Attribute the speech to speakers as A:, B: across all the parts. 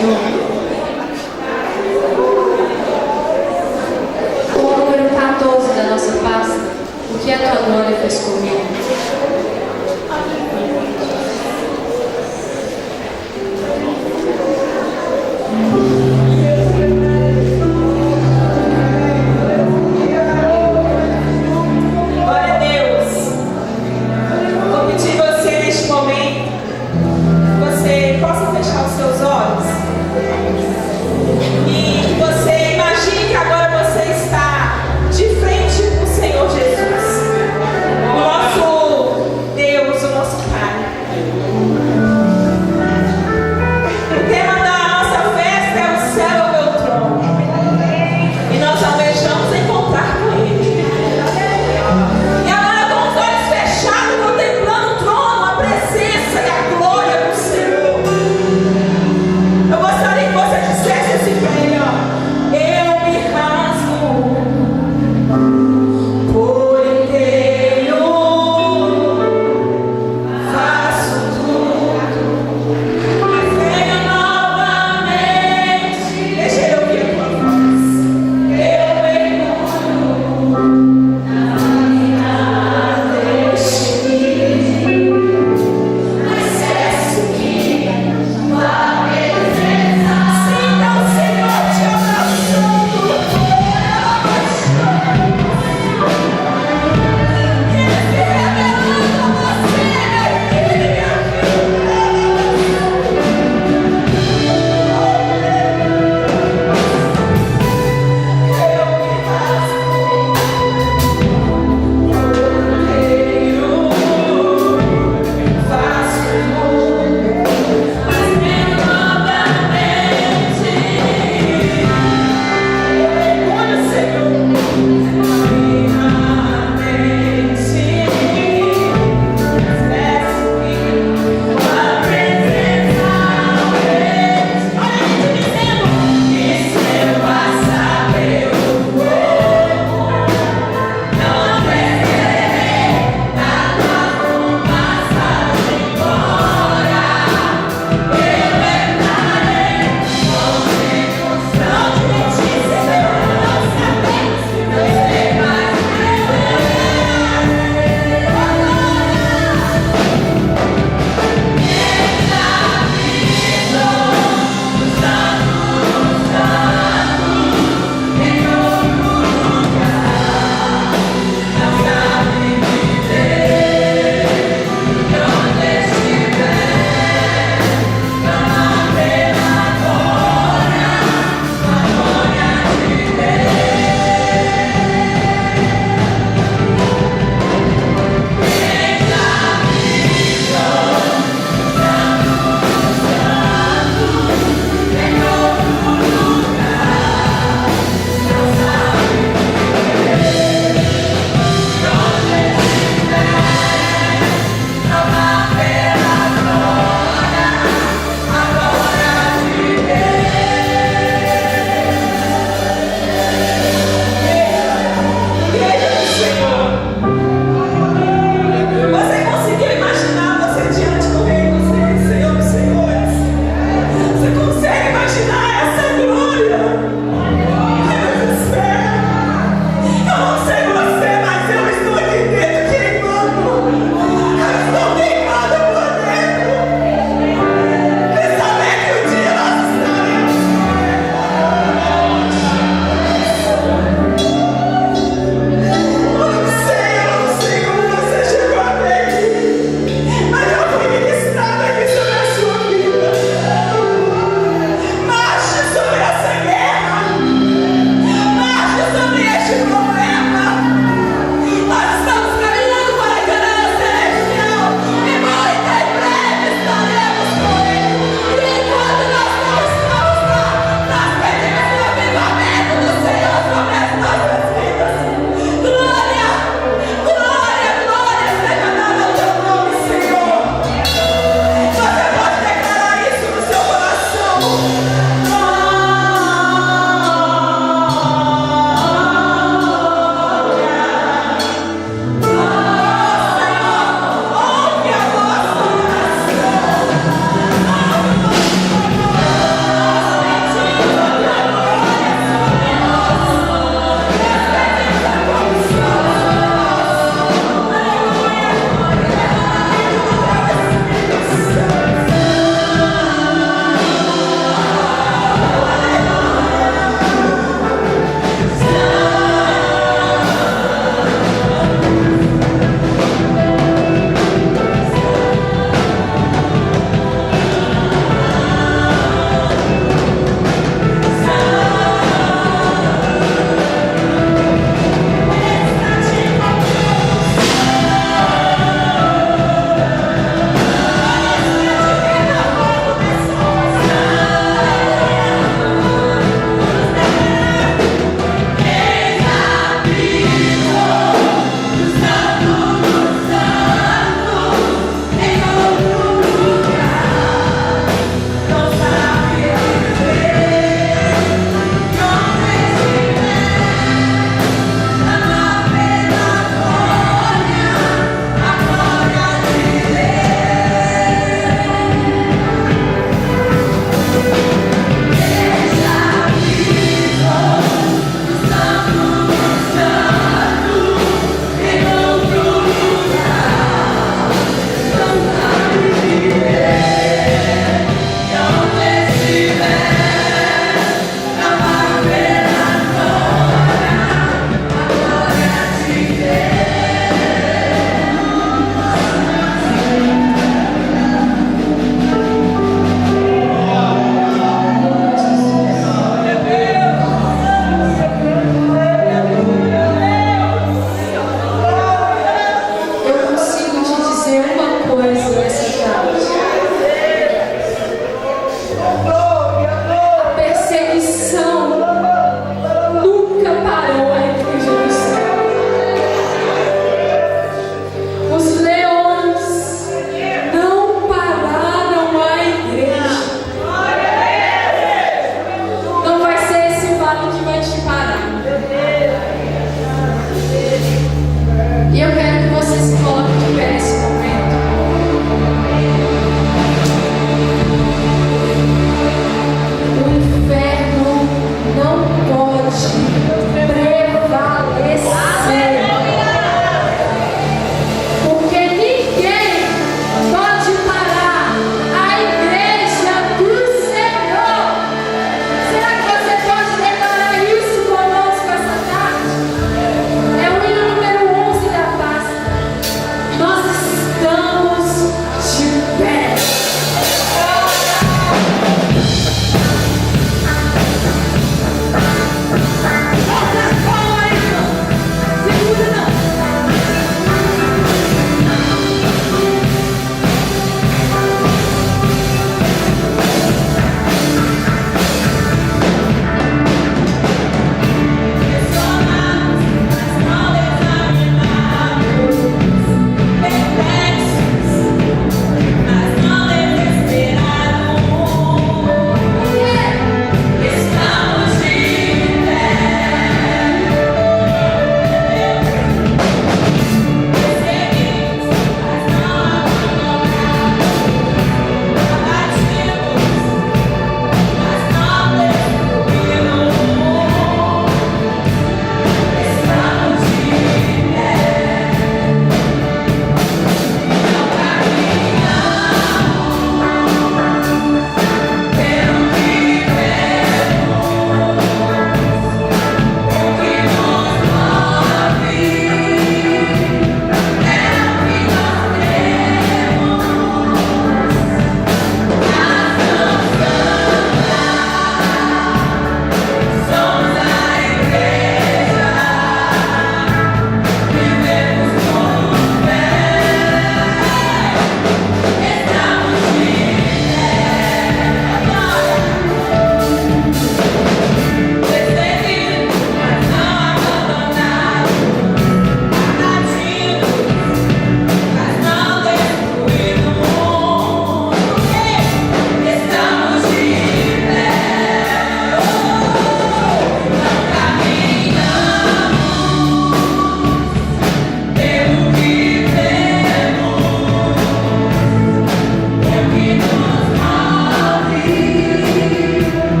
A: Senhor. Com o número 14 da nossa pasta, o que a tua glória fez comigo?
B: Glória a Deus. Vou pedir você neste momento, você possa fechar os seus olhos.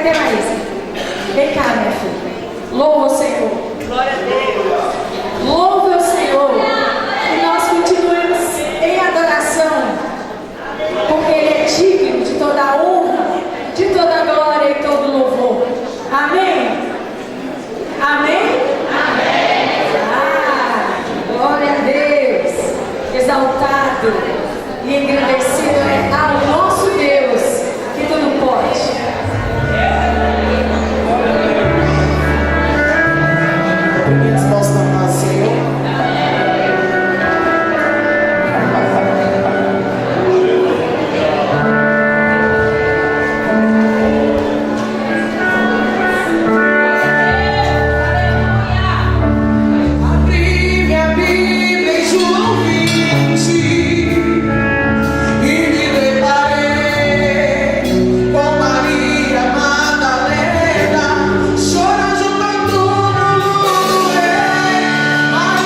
C: Cadê a Marisa? Vem cá, minha filha. Louva o Senhor.
B: Glória a Deus.
C: Louve o Senhor. E nós continuemos em adoração. Porque Ele é digno de toda a honra, de toda a glória e todo louvor. Amém? Amém? Glória a Deus, exaltado e engrandecido é ao nosso Deus, que tudo pode.
D: Eles possam amar o Senhor. Abri minha Bíblia em João 20 e me deparei com Maria Madalena, chorando junto ao túmulo do rei.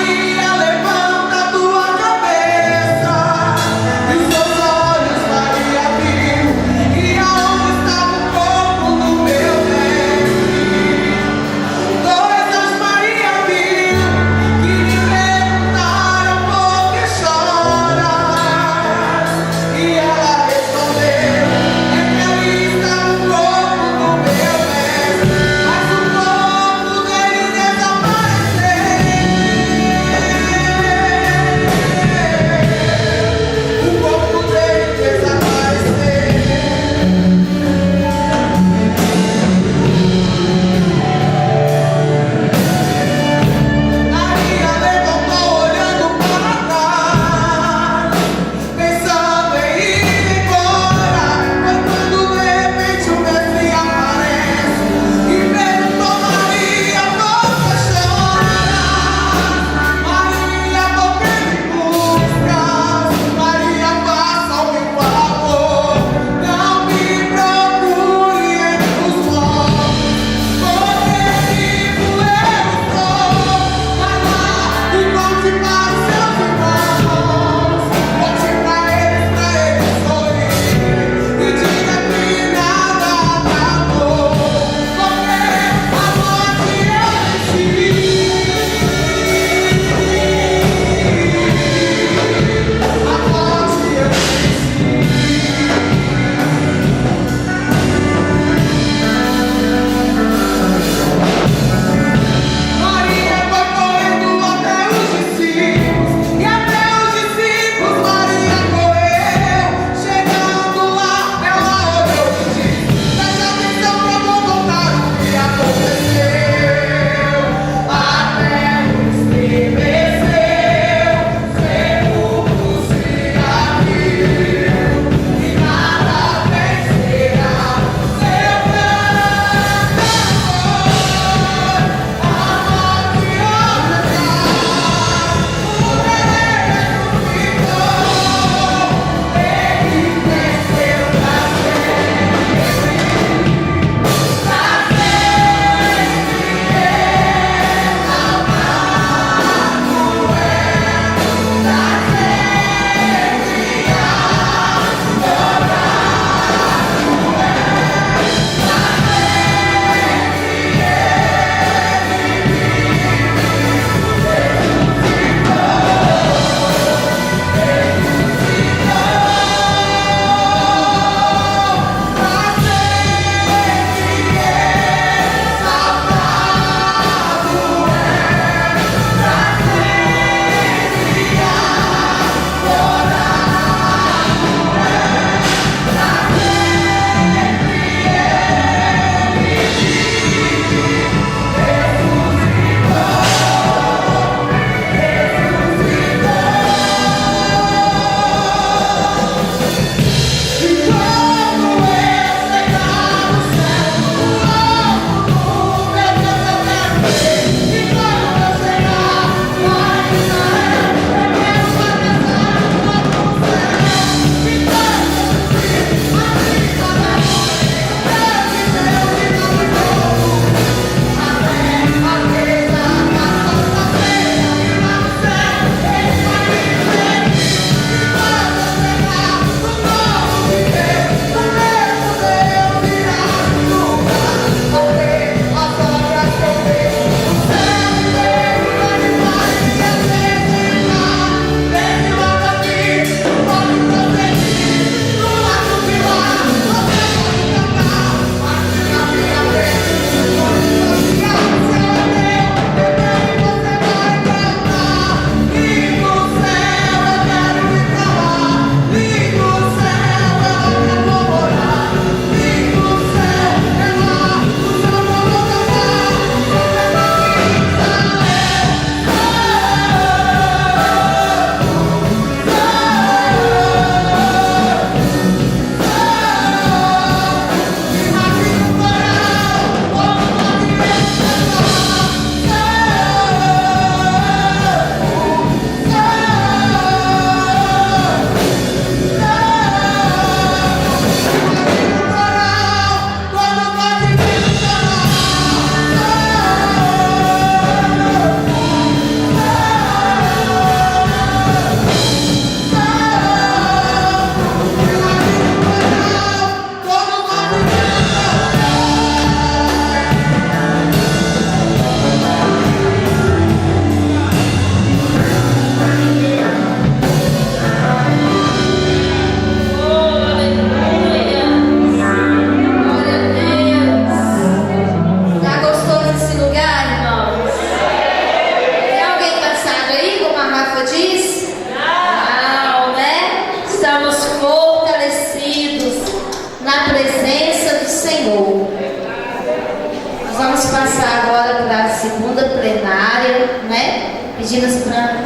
E: vamos passar agora para a segunda plenária, né? Pedindo para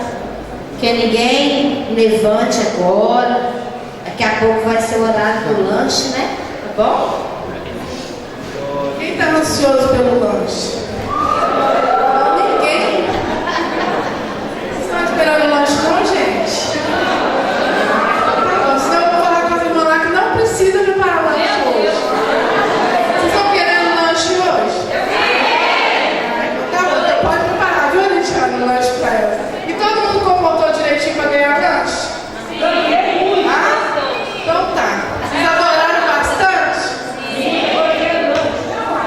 E: que ninguém levante agora. Daqui a pouco vai ser o horário do lanche, né? Tá bom?
D: Quem está ansioso pelo lanche? Ninguém? Vocês estão esperando o lanche não, gente? Tá bom, senão eu vou falar com a irmã lá que não precisa preparar o lanche hoje. Vocês estão querendo lanche hoje? Tá bom, então pode preparar, viu, Alexandre, o lanche para ela. E todo mundo comportou direitinho para ganhar lanche? Então tá. Vocês adoraram bastante?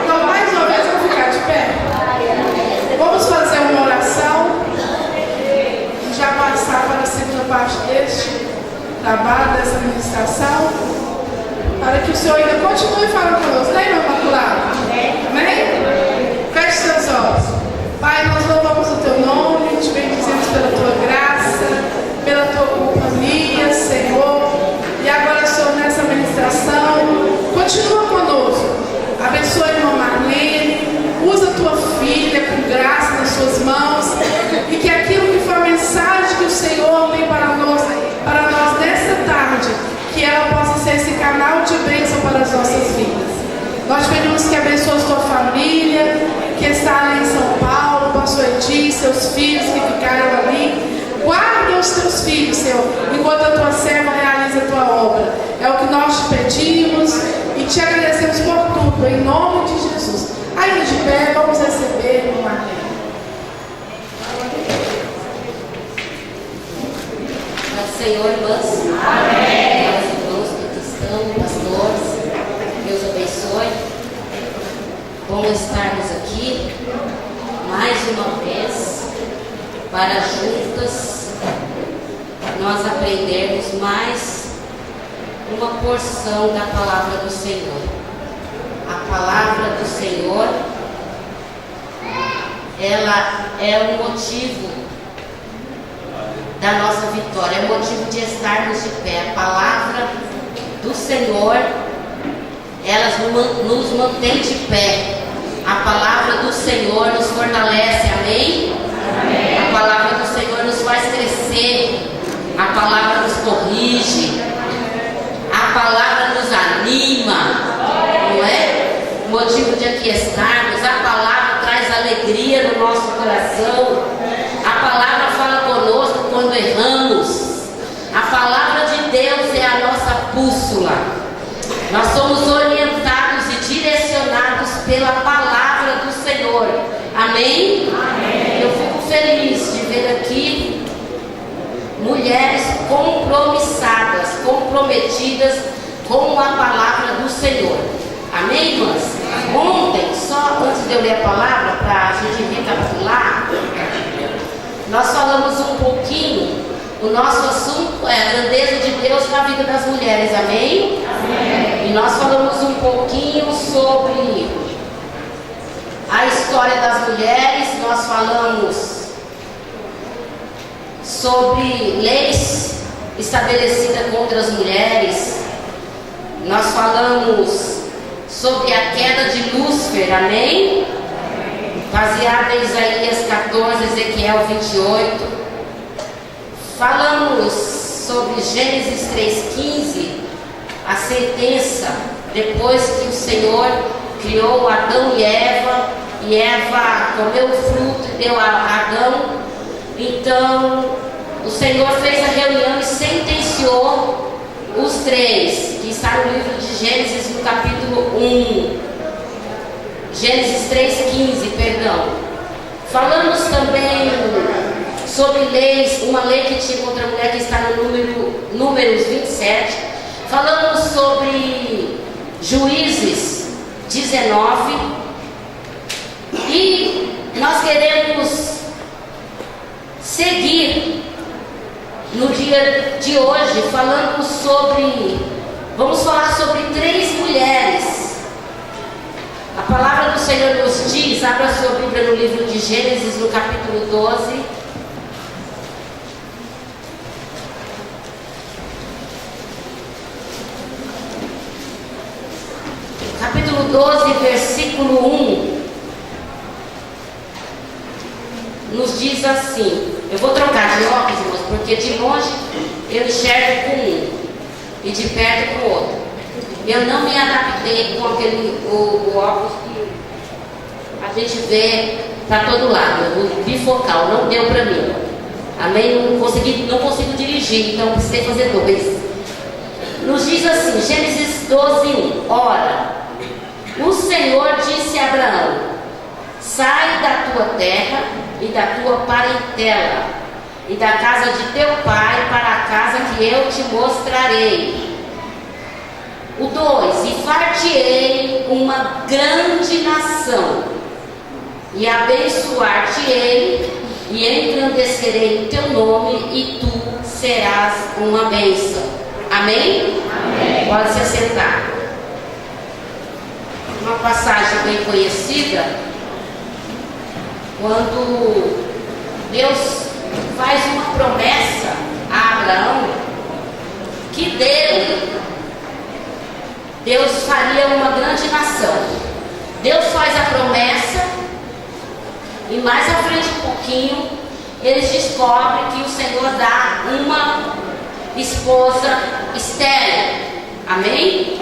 D: Então, mais uma vez, vamos ficar de pé. Vamos fazer uma oração e já passar para a segunda parte deste trabalho, dessa ministração, para que o Senhor ainda continue falando conosco, né, irmã Imaculada? Amém? Feche seus olhos. Pai, nós louvamos o teu nome, te bendizemos pela tua graça, pela tua companhia, Senhor. E agora, Senhor, nessa ministração, continua conosco. Abençoa a irmã Marlene, usa a tua filha com graça nas suas mãos, e que aquilo que foi a mensagem que o Senhor tem para nós nesta tarde, que ela possa ser esse canal de bênção para as nossas vidas. Nós pedimos que abençoe a tua família, que está ali em São Paulo, pastor Edi, seus filhos que ficaram ali. Guarda os teus filhos, Senhor, enquanto a tua serva realiza a tua obra. É o que nós te pedimos e te agradecemos por tudo, em nome de Jesus. Ainda de pé, vamos receber o Marlene.
F: Senhor, irmãs. Amém. Irmãos que estão, pastores, Deus abençoe. Bom estarmos aqui mais uma vez para juntas nós aprendermos mais uma porção da palavra do Senhor. A palavra do Senhor, ela é o motivo da nossa vitória, é o motivo de estarmos de pé. A palavra do Senhor, ela nos mantém de pé. A palavra do Senhor nos fortalece, amém? Amém. A palavra do Senhor nos faz crescer, a palavra nos corrige, a palavra nos anima, não é? O motivo de aqui estarmos, a palavra traz alegria no nosso coração, a palavra fala conosco quando erramos, a palavra de Deus é a nossa bússola. Nós somos orientados e direcionados pela palavra do Senhor, amém? Amém. Eu fico feliz de ver aqui mulheres compromissadas, comprometidas com a palavra do Senhor, amém, irmãs? Ontem, só antes de eu ler a palavra, para a gente recapitular, nós falamos um pouquinho, o nosso assunto é a grandeza de Deus na vida das mulheres, amém? Amém. E nós falamos um pouquinho sobre a história das mulheres, nós falamos sobre leis estabelecidas contra as mulheres, nós falamos sobre a queda de Lúcifer, amém? Baseada em Isaías 14, Ezequiel 28. Falamos sobre Gênesis 3,15, a sentença, depois que o Senhor criou Adão e Eva comeu o fruto e deu a Adão. Então, o Senhor fez a reunião e sentenciou os três, que está no livro de Gênesis, no capítulo 1. Gênesis 3,15, perdão. Falamos também sobre leis, uma lei que tinha contra a mulher, que está no Números 27. Falamos sobre Juízes 19. E nós queremos seguir no dia de hoje falando sobre, vamos falar sobre 3 mulheres. A palavra do Senhor nos diz, abra sua Bíblia no livro de Gênesis, no capítulo 12. Capítulo 12, versículo 1. diz assim, eu vou trocar de óculos, irmãos, porque de longe eu enxergo com um e de perto com o outro. Eu não me adaptei com o óculos que a gente vê para todo lado, o bifocal, não deu para mim. Amém? Não consigo dirigir, então precisei fazer 2. Nos diz assim, Gênesis 12:1. Ora, o Senhor disse a Abraão: sai da tua terra e da tua parentela e da casa de teu pai para a casa que eu te mostrarei. O 2: e far-te-ei uma grande nação, e abençoar-te-ei, e engrandecerei o teu nome, e tu serás uma bênção. Amém? Amém. Pode se assentar. Uma passagem bem conhecida, quando Deus faz uma promessa a Abraão, que dele Deus faria uma grande nação. Deus faz a promessa e mais à frente um pouquinho eles descobrem que o Senhor dá uma esposa estéril. Amém?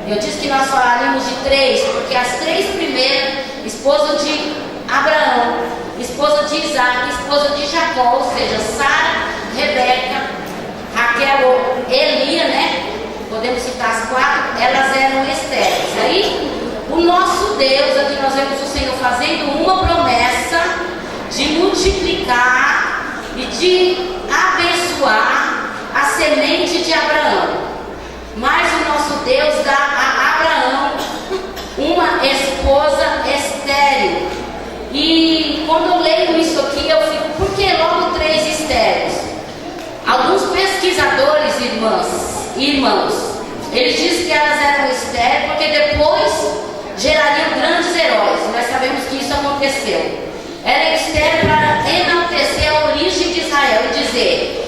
F: Eu disse que nós falaríamos de 3, porque as 3 primeiras, esposa de Abraão, esposa de Isaac, esposa de Jacó, ou seja, Sara, Rebeca, Raquel, Elia, né? Podemos citar as 4, elas eram estéreis. Aí, o nosso Deus, aqui nós vemos o Senhor fazendo uma promessa de multiplicar e de abençoar a semente de Abraão. Mas o nosso Deus dá a Abraão uma esposa estéril. E quando eu leio isso aqui, eu fico, por que logo 3 estéreis? Alguns pesquisadores, irmãos, eles dizem que elas eram estéreis porque depois gerariam grandes heróis. Nós sabemos que isso aconteceu. Era estéril para enaltecer a origem de Israel e dizer,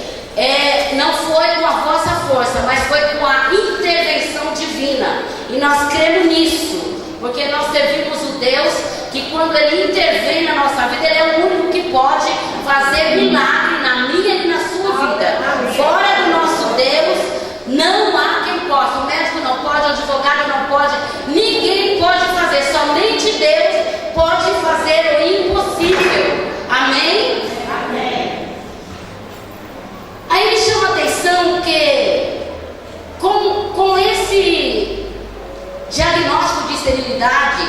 F: não foi com a vossa força, mas foi com a intervenção divina. E nós cremos nisso, porque nós servimos o Deus que quando Ele intervém na nossa vida, Ele é o único que pode fazer milagre na minha e na sua vida. Fora do nosso Deus, não há quem possa. O médico não pode, o advogado não pode, ninguém pode fazer. Somente Deus pode fazer o impossível. Amém? Amém. Aí me chama a atenção que com esse diagnóstico de esterilidade,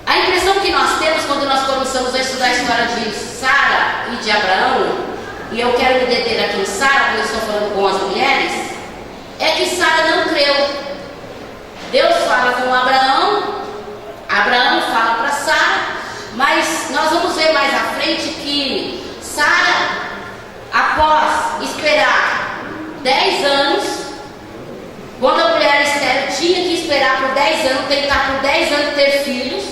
F: a impressão que nós temos quando nós começamos a estudar a história de Sara e de Abraão, e eu quero me deter aqui em Sara, porque eu estou falando com as mulheres, é que Sara não creu. Deus fala com Abraão fala para Sara, mas nós vamos ver mais à frente que Sara, após esperar 10 anos, quando a mulher estéril tinha que esperar por 10 anos, tentar por 10 anos ter filhos,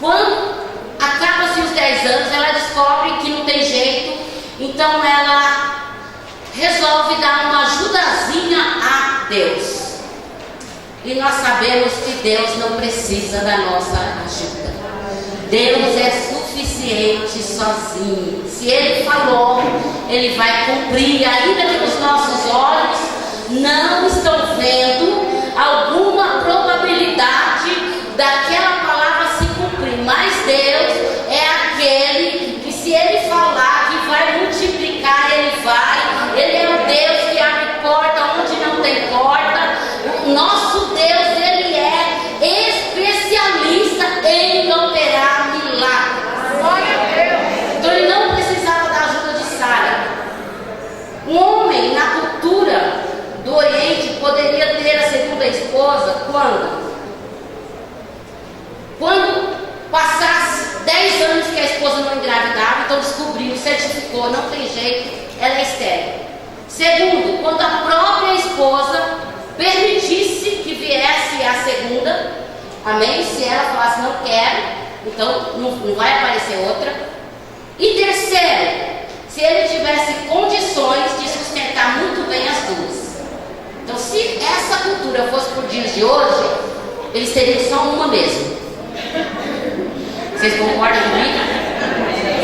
F: quando acaba-se os 10 anos, ela descobre que não tem jeito, então ela resolve dar uma ajudazinha a Deus. E nós sabemos que Deus não precisa da nossa ajuda. Deus é suficiente sozinho. Se Ele falou, Ele vai cumprir, ainda que os nossos olhos não estão vendo alguma probabilidade daquela palavra se cumprir. Mas Deus é aquele que, se Ele falar que vai multiplicar, Ele vai. Ele é o Deus que abre porta onde não tem porta. O nosso Deus, Ele é especialista em operar milagres. Então Ele não precisava da ajuda de Sara. Um homem na cultura do Oriente poderia ter a segunda esposa quando passasse 10 anos que a esposa não engravidava, então descobriu, certificou, não tem jeito, ela é estéril. Segundo, quando a própria esposa permitisse que viesse a segunda, amém? Se ela falasse não quero, então não vai aparecer outra. E terceiro, se ele tivesse condições de sustentar muito bem as duas. Então, se essa cultura fosse por dias de hoje, eles teriam só uma mesmo. Vocês concordam comigo?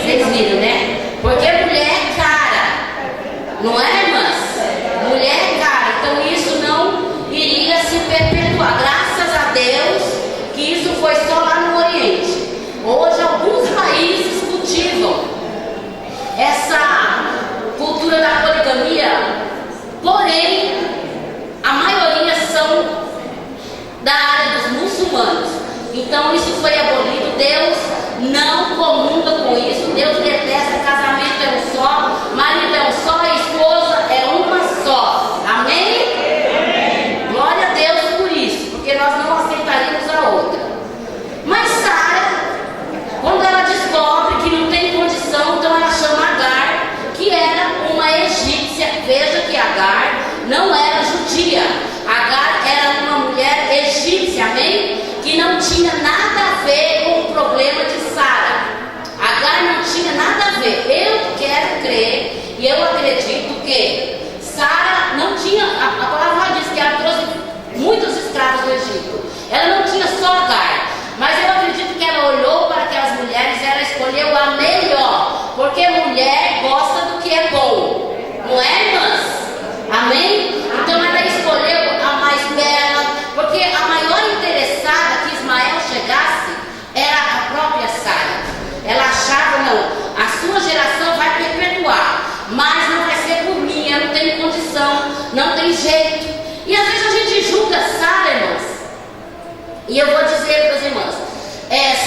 F: Vocês viram, né? Porque mulher é cara, não é, irmãs? Mulher é cara, então isso não iria se perpetuar. Graças a Deus que isso foi só lá no Oriente. Hoje alguns países cultivam essa cultura da poligamia, porém a maioria são da área dos muçulmanos. Então isso foi abolido. Deus não comunga com isso. Deus detesta. Casamento é um só, marido é um só, esposa é uma só. Amém? Glória a Deus por isso, porque nós não aceitaríamos a outra. Mas Sara, quando ela descobre que não tem condição, então ela chama Agar, que era uma egípcia. Veja que Agar não era judia. Agar era uma mulher egípcia, amém? Que não tinha nada a ver com o problema de Sara. Agar não tinha nada a ver. Eu quero crer e eu acredito que Sara não tinha, a palavra diz que ela trouxe muitos escravos do Egito. Ela não tinha só Agar, mas eu acredito que ela olhou para aquelas mulheres e ela escolheu a melhor, porque mulher gosta do que é bom, não é, irmãs? Amém? Então ela escolheu a mais bela, porque a maior interessada que Ismael chegasse era a própria Sara. Ela achava, não, a sua geração vai perpetuar, mas não vai ser por mim, eu não tenho condição, não tem jeito. E às vezes a gente julga Sara, irmãs, e eu vou dizer para as irmãs,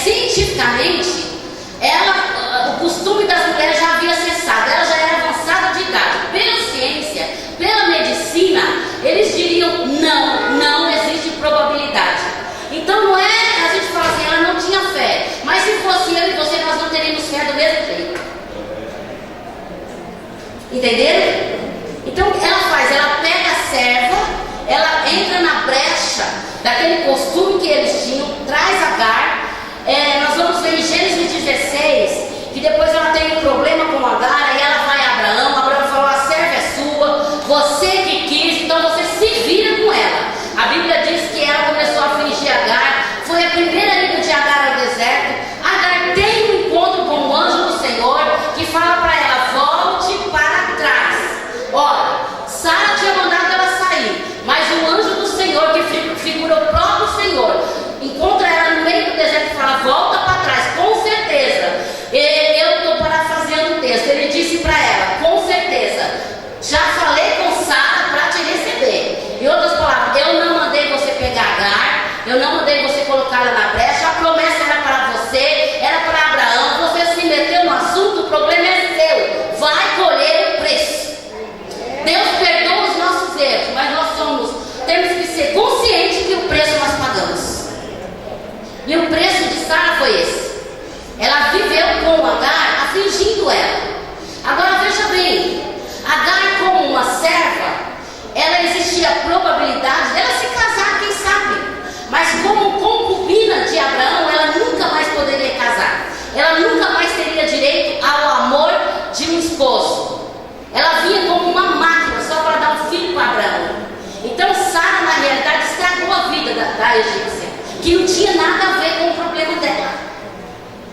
F: cientificamente, o costume das mulheres já havia cessado, ela já era avançada de idade. Pela ciência, pela medicina, eles diriam, não existe probabilidade. Então não é, a gente fala assim, ela não tinha fé, mas se fosse eu e você, nós não teríamos fé do mesmo jeito. Entenderam? Então ela pega a serva, ela entra na brecha daquele costume que eles tinham, traz Agar. Nós vamos ver em Gênesis 16, que depois ela tem um problema com Agar, aí ela vai a Abraão. Abraão falou, a serva é sua, você que quis, então você se vira com ela. A Bíblia diz que ela começou a fingir Agar, foi a primeira ida de Agar ao deserto. Agar tem um encontro com o anjo do Senhor, que fala para ela, volte para trás. Ora, Sara tinha mandado ela sair, mas o anjo do Senhor, que figura o próprio Senhor, encontra ela no meio do deserto e fala, volta para trás, com certeza. Eu estou parafraseando o texto, ele disse para ela, com certeza, já falei com Sara para te receber. Em outras palavras, eu não mandei você pegar Agar, eu não mandei você colocá-la na brecha, a promessa era para você, era para Abraão, você se meteu no assunto, o problema é seu, vai colher o preço. Deus perdoa os nossos erros, mas nós temos que ser conscientes que o preço nós pagamos. E o preço de Sara foi esse. Ela viveu com Agar, afligindo ela. Agora veja bem, Agar como uma serva, ela existia a probabilidade dela se casar, quem sabe. Mas como concubina de Abraão, ela nunca mais poderia casar. Ela nunca mais teria direito ao amor de um esposo. Ela vinha como uma máquina só para dar um filho para Abraão. Então Sara, na realidade, estragou a vida da egípcia, que não tinha nada a ver com o problema dela.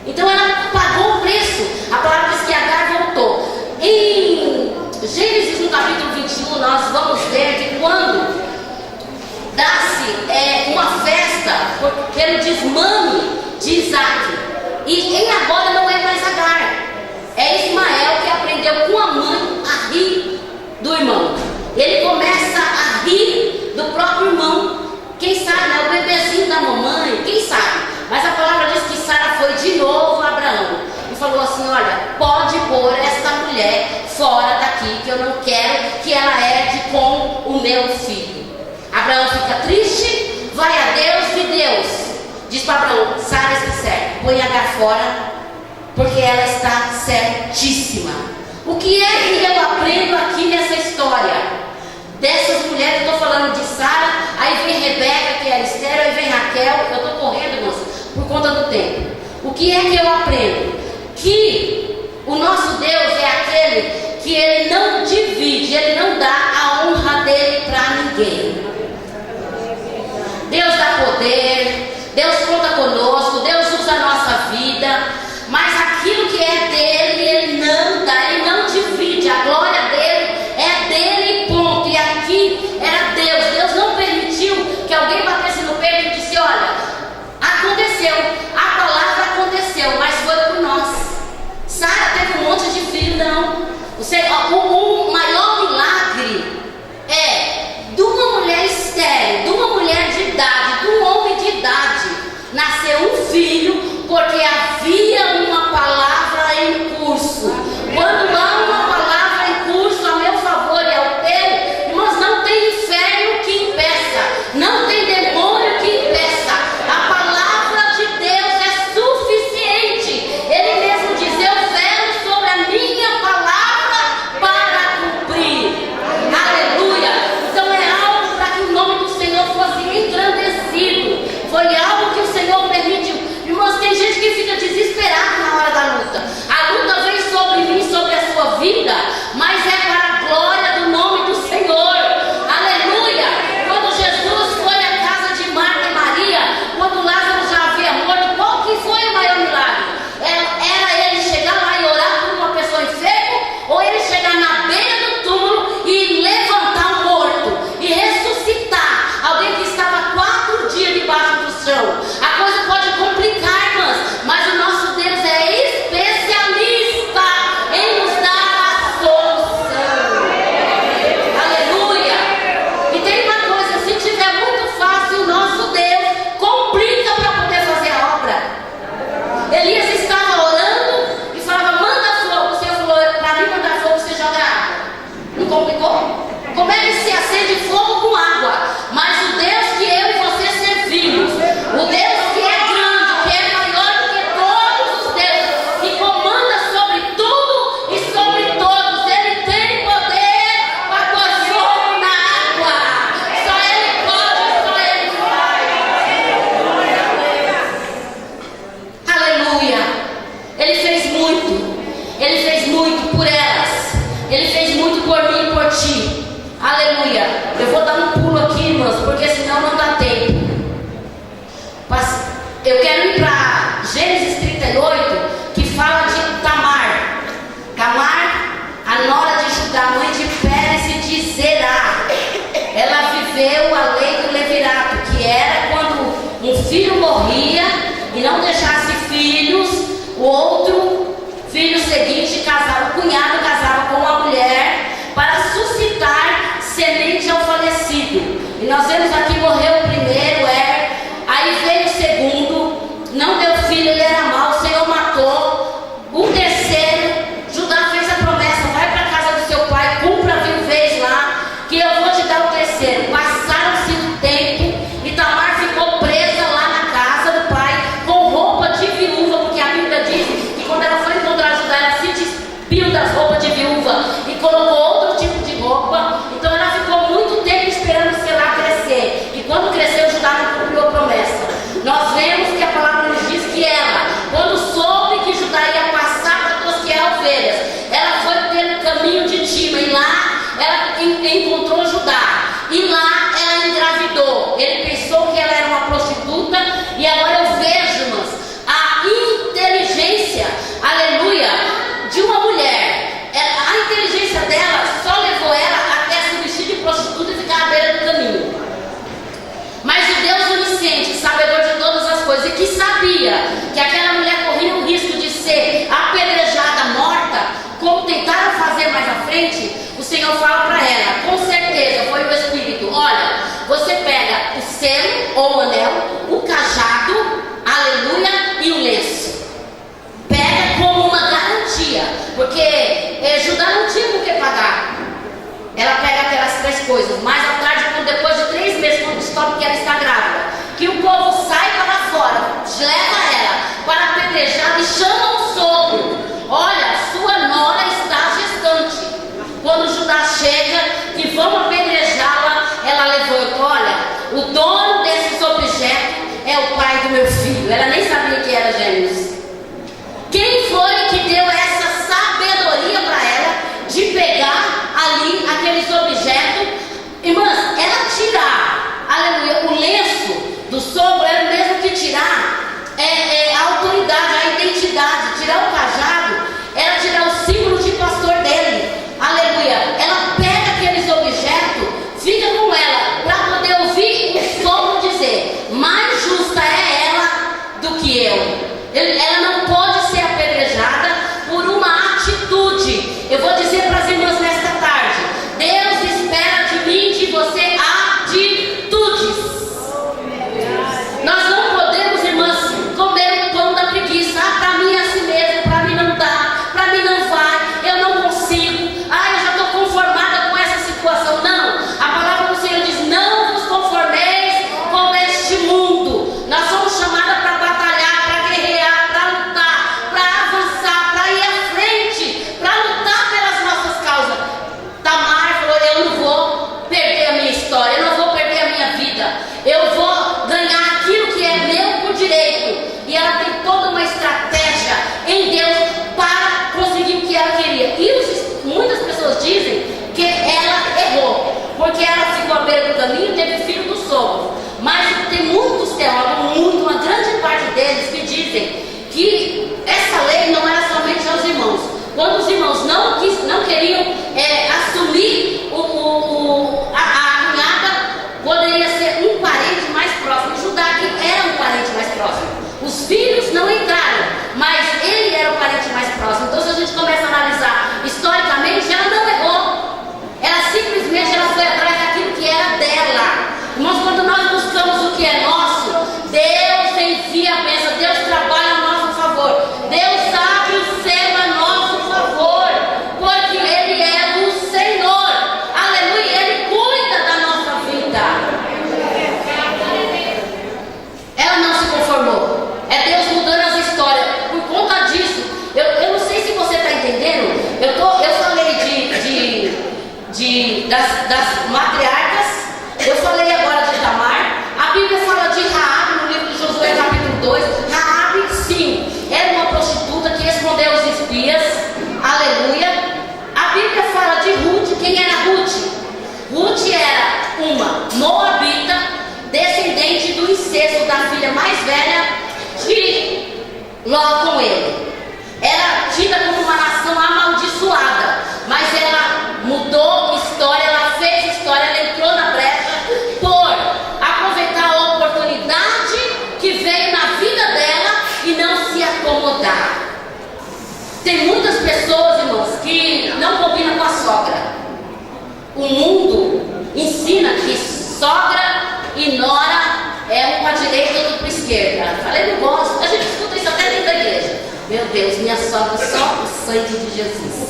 F: Então ela pagou o preço. A palavra diz que Agar voltou. Em Gênesis, no capítulo 21, nós vamos ver que quando dá-se uma festa pelo desmame de Isaac, e agora não é mais Agar, é Ismael que aprendeu com a mãe a rir do irmão. Ele começa a rir do próprio irmão. Quem sabe, né? O bebezinho da mamãe, quem sabe? Mas a palavra diz que Sara foi de novo a Abraão e falou assim, olha, pode pôr esta mulher fora daqui, que eu não quero que ela herde com o meu filho. Abraão fica triste, vai a Deus e Deus diz para Abraão, Sara está certa, põe Agar fora, porque ela está certíssima. O que é que eu aprendo aqui nessa história? Dessas mulheres, eu estou falando de Sara, aí vem Rebeca, que é Esther, aí vem Raquel, eu estou correndo, moça, por conta do tempo. O que é que eu aprendo? Que o nosso Deus é aquele que Ele não divide, Ele não dá a honra dEle para ninguém. Deus dá poder, Deus conta conosco, Deus usa a nossa vida, mas aquilo que é dEle, aconteceu. A palavra aconteceu, mas foi por nós. Sara teve um monte de filho, não. O maior milagre é de uma mulher estéril, de uma mulher de idade, de um homem de idade, nasceu um filho, porque havia uma palavra em curso. Quando há uma palavra em curso a meu favor e ao teu, irmãos, não tem inferno que impeça, não tem demônio que impeça. A palavra de Deus é suficiente. Ele mesmo diz: eu velo sobre a minha palavra para cumprir. Aleluia. Então é algo para que o nome do Senhor fosse engrandecido. Foi algo que o Senhor permitiu. Irmãos, tem gente que fica desesperado do que eu. Ela não pode ser apedrejada por uma atitude. Eu vou dizer para as irmãs nesta tarde: Deus espera de mim, de você, atitudes. Nós não podemos, irmãs, comer o pão da preguiça. Para mim é assim mesmo, para mim não dá, para mim não vai, eu não consigo, eu já estou conformada com essa situação. Não, a palavra do Senhor diz: não vos conformeis com este mundo. Nós somos chamadas para batalhar, para guerrear, para lutar, para avançar, para ir à frente, para lutar pelas nossas causas. Tamar falou: eu não vou perder a minha história, eu não vou perder a minha vida, eu vou ganhar aquilo que é meu por direito. E ela tem toda uma estratégia em Deus para conseguir o que ela queria. E muitas pessoas dizem que ela errou, porque ela ficou à beira do caminho e teve filho do sogro. Mas tem muitos teólogos, uma grande parte deles, que dizem que essa lei não era somente aos irmãos. Quando os irmãos não queriam assumir a cunhada, poderia ser um parente mais próximo. Judá que era um parente mais próximo. Os filhos não entraram, mas ele era o parente mais próximo. Então, se a gente começa a analisar historicamente, ela não errou. Ela simplesmente foi atrás daquilo que era dela. Irmãos, quando nós buscamos o que é nosso, Deus envia a bênção, Deus trabalha a nosso favor, Deus abre o céu a nosso favor, porque Ele é o Senhor. Aleluia, Ele cuida da nossa vida. Ela não se conformou. É Deus mudando as histórias. Por conta disso, eu não sei se você está entendendo. Eu falei das matriarcas. Eu falei agora de Tamar. A Bíblia fala de Raabe no livro de Josué capítulo 2. Raabe, sim, era uma prostituta que escondeu os espias. Aleluia. A Bíblia fala de Ruth. Quem era Ruth? Ruth era uma moabita, descendente do incesto da filha mais velha de Ló com ele. Era tida como uma nação amaldiçoada, mas ela mudou história, ela fez história, ela entrou na brecha por aproveitar a oportunidade que veio na vida dela e não se acomodar. Tem muitas pessoas, irmãos, que não combinam com a sogra. O mundo ensina que sogra e nora é um para a direita e outro para a esquerda. Falei, não gosto. A gente escuta isso até dentro da igreja. Meu Deus, minha sogra só o sangue de Jesus.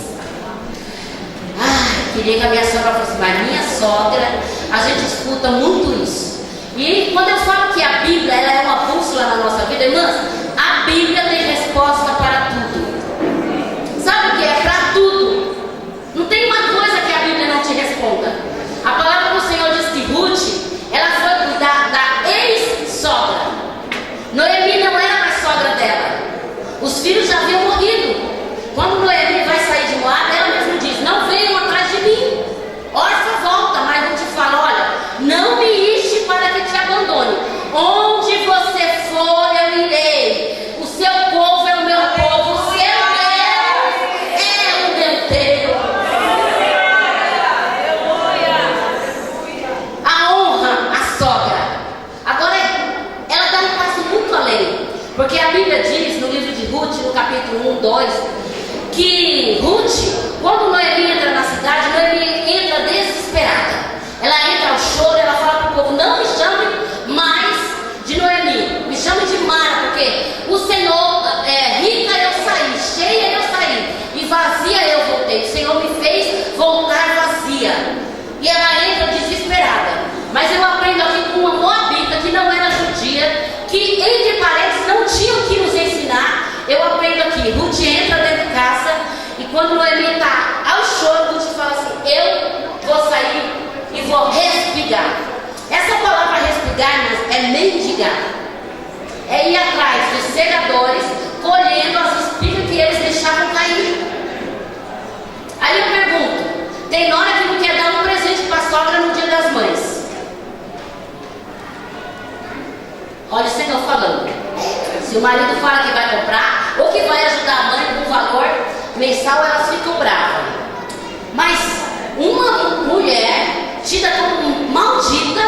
F: Queria que a minha sogra fosse, mas minha sogra, a gente escuta muito isso. E quando eu falo que a Bíblia ela é uma bússola na nossa vida, irmãs, a Bíblia tem resposta para tudo. Sabe o que é? Para tudo. Não tem uma coisa que a Bíblia não te responda. A palavra do Senhor diz que Ruth, ela foi cuidar da ex-sogra. Noemi não era mais sogra dela. Os filhos já haviam morrido. Quando Noemi vai sair de Moab, ela mesmo diz: não venham atrás de mim. Órfã volta, mas Ruth fala: olha, não me iste para que te abandone. Onde você for, eu irei. O seu povo é o meu povo, o seu Deus é o meu Deus. A honra à sogra. Agora, ela dá um passo muito além, porque a Bíblia diz no livro de Ruth, no capítulo 1, 2, que Ruth, quando Noemi entra na cidade, Noemi entra desesperada. Ela entra ao choro, ela fala para o povo: não me chame mais de Noemi, me chame de Mara, porque o Senhor, rica eu saí, cheia eu saí, e vazia eu voltei. O Senhor me fez voltar vazia. E ela entra desesperada. Mas eu aprendo aqui com uma moabita que não era judia, que entre parentes não tinha o que nos ensinar. Eu aprendo aqui: Ruth entra dentro de casa, e quando Noemi está ao choro, Ruth fala assim: eu vou sair e vou respigar. Essa palavra respigar, irmãos, é mendigar. É ir atrás dos segadores, colhendo as espigas que eles deixavam cair. Aí eu pergunto: tem nora que não quer dar um presente para a sogra no Dia das Mães? Olha o Senhor falando. Se o marido fala que vai comprar ou que vai ajudar a mãe com um valor mensal, elas ficam bravas. Mas uma mulher tida como maldita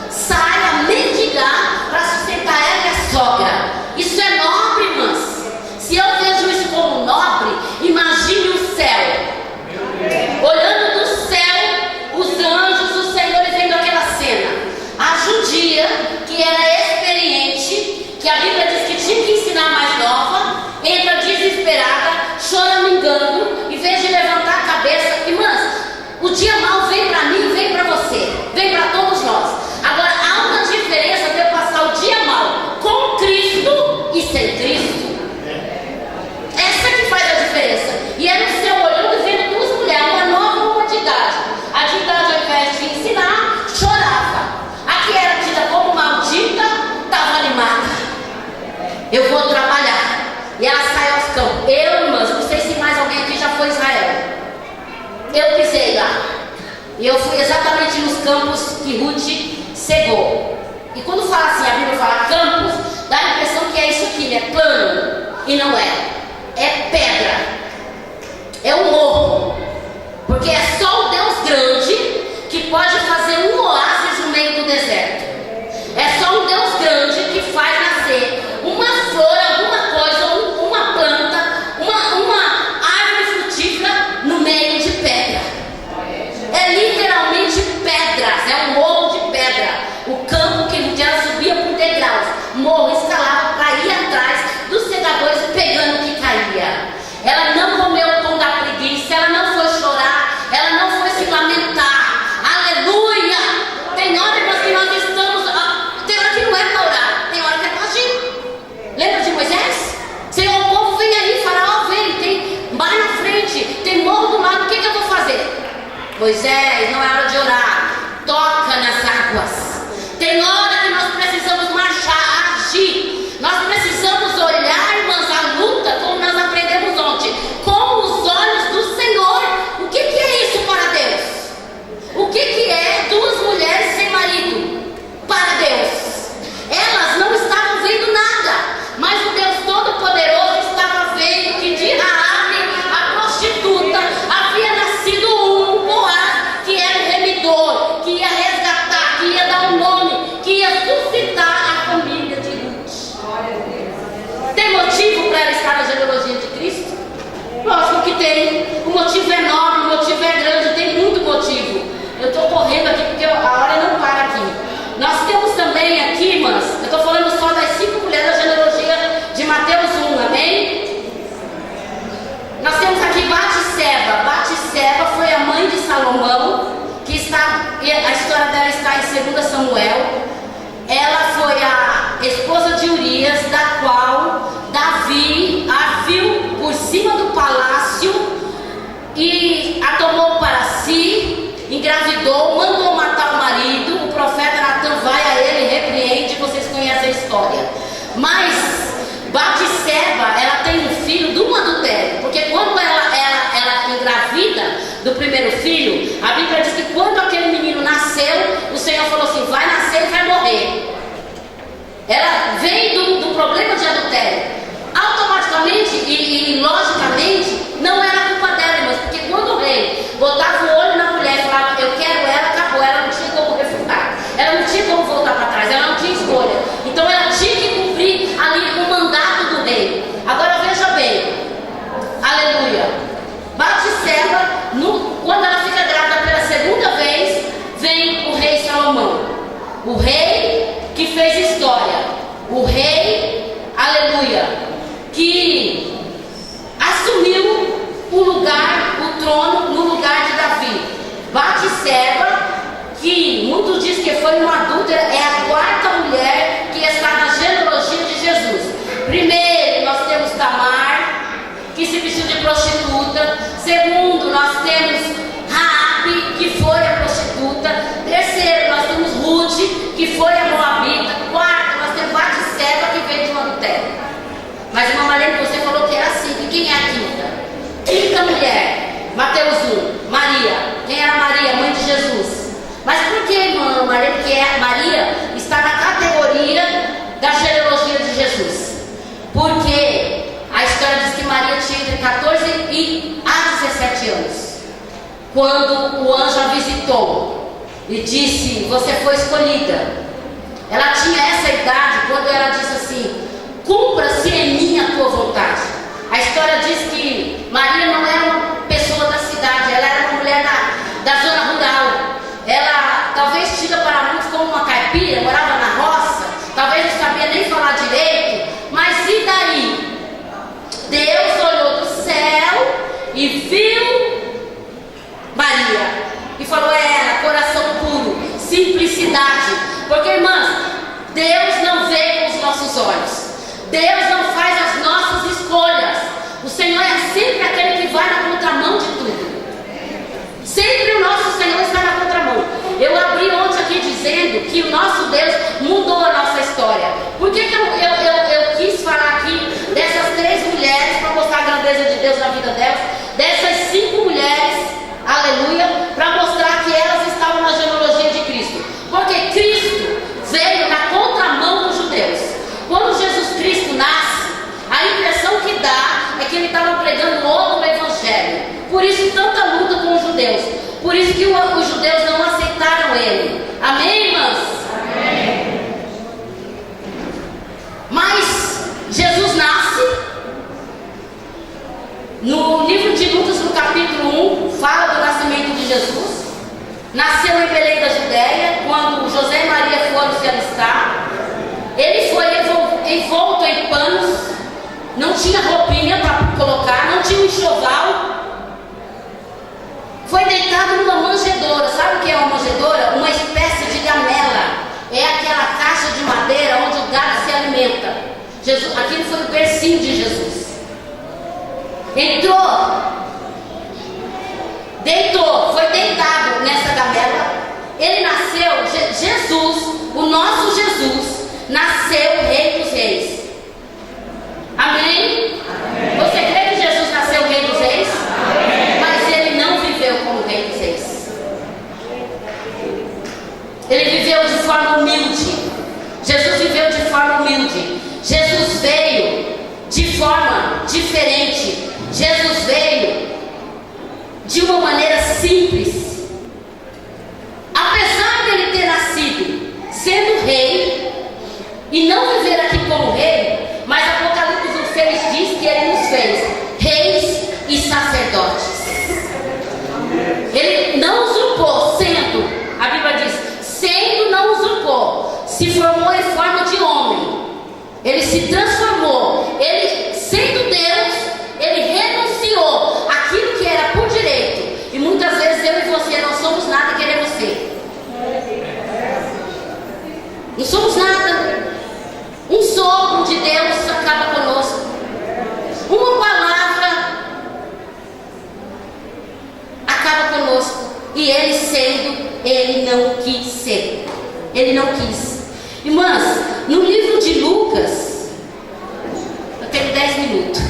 F: sai a mendigar para sustentar ela e a sogra. Isso é campos que Ruth cegou. E quando fala assim, a Bíblia fala campos, dá a impressão que é isso aqui, é plano. E não é. É pedra. É um morro. Porque é só o Deus grande que pode fazer um oásis no meio do deserto. É só um Deus grande que faz nascer uma flor, alguma coisa, uma planta, uma árvore frutífera no meio de pedra. É literalmente pedras, é um morro de pedra. O campo que ela subia por degraus, morro, escalava para ir atrás dos segadores pegando o que caía. Ela não comeu o pão da preguiça, ela não foi chorar, ela não foi se lamentar. Aleluia! Tem hora, irmãos, que nós estamos. Tem hora que não é para orar, tem hora que é para agir. Lembra de Moisés? Senhor, o povo vem aí, Faraó vem, tem mar na frente, tem morro do lado, o que eu vou fazer? Moisés, não é hora de orar, toca nas águas. Tem hora que nós precisamos marchar, agir. Nós precisamos olhar, irmãs, a luta, como nós aprendemos ontem, com os olhos do Senhor. O que é isso para Deus? O que é duas mulheres sem marido para Deus? Elas não estavam vendo nada, mas o Deus Todo-Poderoso estava vendo que de Raabe, a prostituta, havia nascido um Boaz, que era o remidor, que ia resgatar, que ia dar um nome, que ia suscitar a família de Ruth. Tem motivo para ela estar na genealogia de Cristo? Lógico que tem. O motivo é enorme, o motivo é grande, tem muito motivo. Eu estou correndo aqui porque a hora não para aqui. Nós temos também aqui, irmãs, eu estou falando só das 5 mulheres da genealogia de Mateus 1, amém? Nós temos aqui Batseba. Batseba foi a mãe de Salomão, que a história dela está em 2 Samuel. Ela foi a esposa de Urias, da qual Davi a viu por cima do palácio e a tomou para si, engravidou, mandou matar o marido. O profeta Natan vai a ele e repreende, vocês conhecem a história. Mas Batseba, ela tem um filho do adultério, porque quando ela engravida do primeiro filho, a Bíblia diz que quando aquele menino nasceu, o Senhor falou assim, vai nascer e vai morrer. Ela vem do problema de adultério. Automaticamente e logicamente não era culpa dela, irmãs, porque quando o rei botava o olho na mulher e falava, eu quero ela, acabou, ela não tinha como refutar, ela não tinha como voltar para trás, ela não tinha escolha. Então ela tinha que cumprir ali o mandato do rei. Agora veja bem, aleluia, Batseba, quando ela fica grávida pela segunda vez, vem o rei Salomão, o rei que fez história, o rei, aleluia, que assumiu o lugar, o trono no lugar de Davi. Batseba, que muitos dizem que foi uma adúltera, é a 4ª mulher que está na genealogia de Jesus. Primeiro, nós temos Tamar, que se vestiu de prostituta. Segundo, nós temos Raabe, que foi a prostituta. Terceiro, nós temos Ruth, que foi a moabita. Quarto, nós temos Batseba, que veio de um adultério. Mas irmã Marlene, você falou que era 5. E quem é a quinta? Quinta mulher, Mateus 1, Maria. Quem era Maria? Mãe de Jesus. Mas por que, irmã Marlene, que Maria está na categoria da genealogia de Jesus? Porque a história diz que Maria tinha entre 14 e 17 anos, quando o anjo a visitou e disse, você foi escolhida. Ela tinha essa idade quando ela disse assim, cumpra-se em mim a tua vontade. A história diz que Maria não era uma pessoa da cidade, ela era uma mulher da zona rural. Ela, talvez tida para muitos como uma caipira, morava na roça, talvez não sabia nem falar direito, mas e daí? Deus olhou do céu e viu Maria e falou, é ela, coração puro, simplicidade. Porque, irmãs, Deus não vê com os nossos olhos, Deus não faz as nossas escolhas. O Senhor é sempre aquele que vai na contramão de tudo. Sempre o nosso Senhor está na contramão. Eu abri ontem aqui dizendo que o nosso Deus mudou a nossa história. Por que eu quis falar aqui dessas 3 mulheres para mostrar a grandeza de Deus na vida delas? Dessas 5 mulheres, aleluia, para mostrar que elas estavam na genealogia de Por isso tanta luta com os judeus. Por isso que os judeus não aceitaram ele. Amém, irmãs? Amém. Mas Jesus nasce. No livro de Lucas, no capítulo 1, fala do nascimento de Jesus. Nasceu em Belém da Judéia, quando José e Maria foram se alistar. Ele foi envolto em panos, não tinha roupinha para colocar, não tinha um enxoval. Foi deitado numa manjedoura. Sabe o que é uma manjedoura? Uma espécie de gamela. É aquela caixa de madeira onde o gado se alimenta. Aquilo foi o bercinho de Jesus. Entrou, deitou, foi deitado nessa gamela. Ele nasceu, Jesus, o nosso Jesus, nasceu Rei dos Reis. Amém? Amém. Você crê que Jesus nasceu Rei dos Reis? Amém. Mas ele não viveu como Rei dos Reis. Ele viveu de forma humilde. Jesus viveu de forma humilde. Jesus veio de forma diferente. Jesus veio de uma maneira simples. Apesar de ele ter nascido sendo rei e não viver aqui como rei, mas Apocalipse 6 diz que ele nos fez reis e sacerdotes. Ele não usurpou, sendo, a Bíblia diz, sendo não usurpou, se formou em forma de homem. Ele se transformou. Ele, sendo Deus, ele renunciou àquilo que era por direito. E muitas vezes eu e você não somos nada e queremos ser. Não somos nada. Um sopro de Deus acaba conosco. Uma palavra acaba conosco. E ele sendo, ele não quis ser. Ele não quis. Irmãs, no livro de Lucas, eu tenho 10 minutos.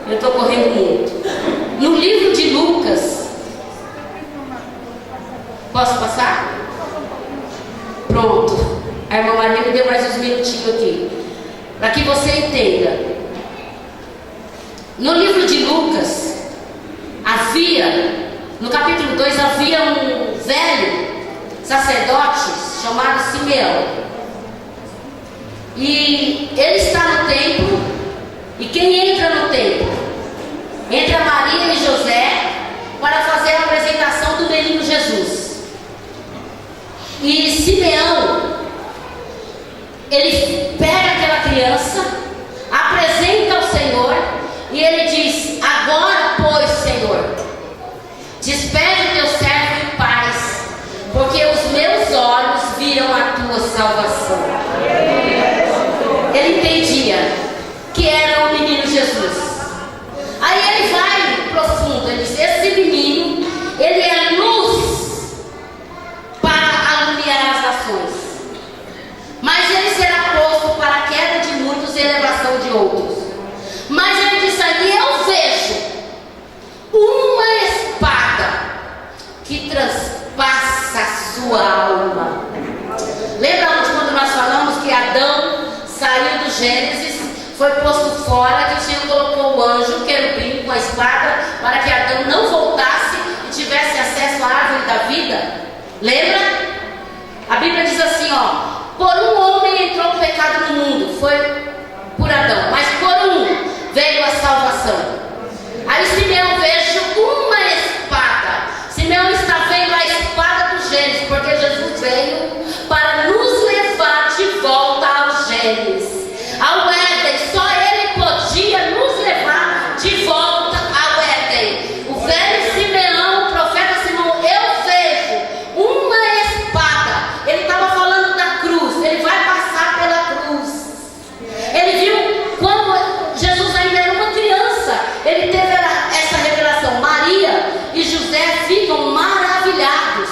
F: Eu estou correndo muito. No livro de Lucas, posso passar? Pronto. A irmã Maria me deu mais uns minutinhos aqui, para que você entenda. No livro de Lucas, no capítulo 2, havia um velho sacerdote chamado Simeão. E ele está no templo. E quem entra no templo? Entra Maria e José para fazer a apresentação do menino Jesus. E Simeão, ele pega aquela criança, apresenta ao Senhor e ele diz: agora, pois, Senhor, despede o teu servo em paz, porque os meus olhos viram a tua salvação. Ele entendia que era o menino Jesus. Aí ele vai profundo, ele diz: esse menino, ele é luz para alumiar as nações, mas ele será posto para a queda de muitos e elevação de outros. Mas ele disse ali: eu vejo uma espada que transpassa a sua alma. Lembra onde quando nós falamos que Adão saiu do Gênesis, foi posto fora, que o Senhor colocou o anjo, o querubim com a espada, para que Adão não voltasse e tivesse acesso à árvore da vida? Lembra? A Bíblia diz assim, por um homem entrou o pecado no mundo, foi por Adão, mas por um veio a salvação. Aí Simeão, vejo uma espada. Simeão está vendo a espada do Gênesis, porque Jesus veio para nos levar de volta ao Gênesis, ao Éden. Só ele podia nos levar de volta ao Éden. O velho Simeão, o profeta Simeão, eu vejo uma espada. Ele estava falando da cruz, ele vai passar pela cruz. Ele viu quando Jesus ainda era uma criança, ele teve essa revelação. Maria e José ficam maravilhados,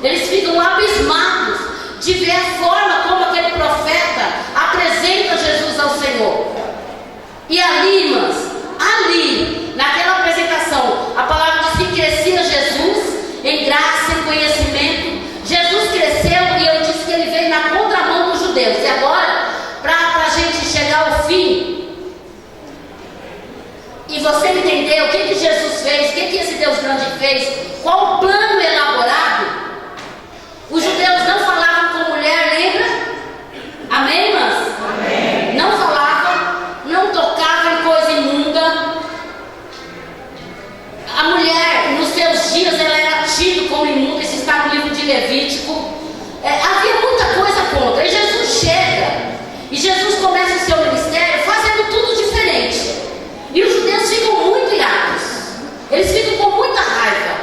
F: eles ficam abismados de ver a forma como aquele profeta apresenta Jesus ao Senhor. E ali, irmãs, naquela apresentação, a palavra diz que crescia Jesus em graça e conhecimento. Jesus cresceu e eu disse que ele veio na contramão dos judeus. E agora, para a gente chegar ao fim, e você entender entender o que Jesus fez, o que esse Deus grande fez, qual o plano elaborado, os judeus não falavam com mulher, lembra? Amém, irmãs? Amém. Não falavam, não tocavam em coisa imunda. A mulher, nos seus dias, ela era tida como imunda, isso está no livro de Levítico. Havia muita coisa contra. E Jesus chega, e Jesus começa o seu ministério fazendo tudo diferente. E os judeus ficam muito irados, eles ficam com muita raiva,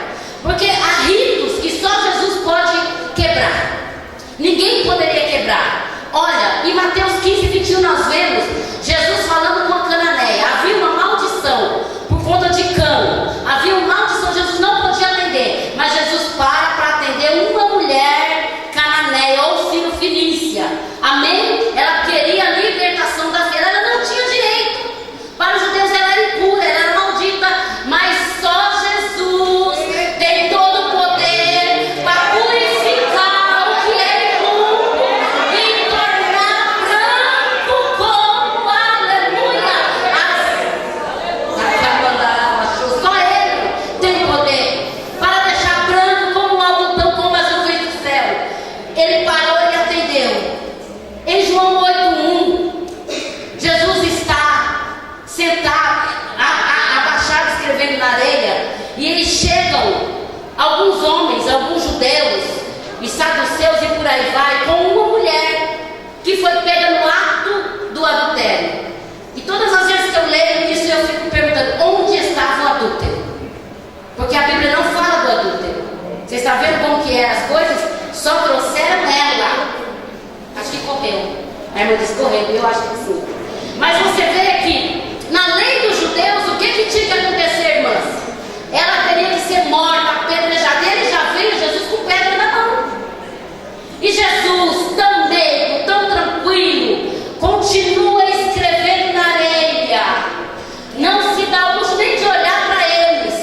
F: porque há ritos que só Jesus pode quebrar, ninguém poderia quebrar. Olha, em Mateus 15, 21 nós vemos Jesus falando com a cananeia. Havia uma maldição por conta de Cão, havia uma maldição, Jesus não podia atender, mas Jesus para atender uma mulher cananeia ou sírio-fenícia. Amém? Ela queria a libertação da fé, ela não tinha direito. Para os judeus ela era impura, ela era maldita, mas só Jesus tem todo o poder para purificar o que é imundo e tornar branco como aleluia. Só Ele tem poder para deixar branco como algodão, como as nuvens do céu. Ele parou e atendeu. Em João 8:1, Jesus está sentado, abaixado, escrevendo na areia, e eles chegam, alguns homens, alguns judeus e saduceus e por aí vai, com uma mulher que foi pega no ato do adultério. E todas as vezes que eu leio isso, eu fico perguntando: onde estava o adúltero? Porque a Bíblia não fala do adúltero. Você está vendo como que eram as coisas? Só trouxeram ela. Acho que correu. A irmã disse correu, eu acho que sim. Mas você vê que na lei dos judeus, o que tinha que acontecer, irmãs? Ela teria que ser morta, apedrejada. Ele já veio, Jesus com pedra na mão. E Jesus também, tão tranquilo, continua escrevendo na areia. Não se dá luxo nem de olhar para eles.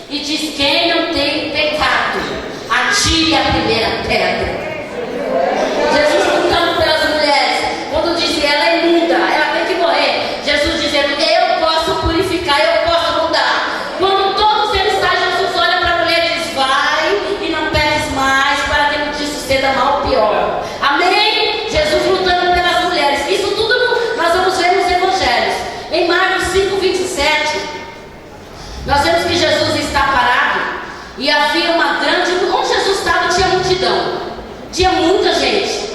F: E diz: quem não tem pecado, atire a primeira pedra. Jesus lutando pelas mulheres, quando disse ela é imunda, ela tem que morrer. Jesus dizendo: eu posso purificar, eu posso mudar. Quando todos eles saem, Jesus olha para a mulher e diz: vai e não peques mais, para que não te suceda mal ou pior. Amém? Jesus lutando pelas mulheres. Isso tudo nós vamos ver nos evangelhos. Em Marcos 5:27, nós vemos que Jesus está parado e havia uma grande... Onde Jesus estava tinha multidão, tinha muita gente.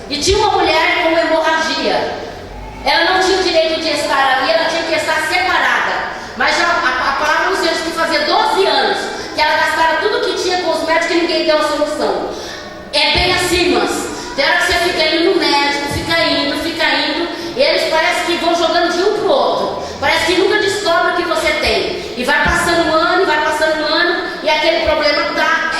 F: E tinha uma mulher com hemorragia. Ela não tinha o direito de estar ali, ela tinha que estar separada. Mas a palavra nos diz que fazia 12 anos que ela gastara tudo que tinha com os médicos e ninguém deu a solução. É bem assim, irmãs. Tem hora que você fica indo no médico, fica indo, e eles parecem que vão jogando de um pro outro. Parece que nunca descobre o que você tem. E vai passando um ano, e aquele problema tá...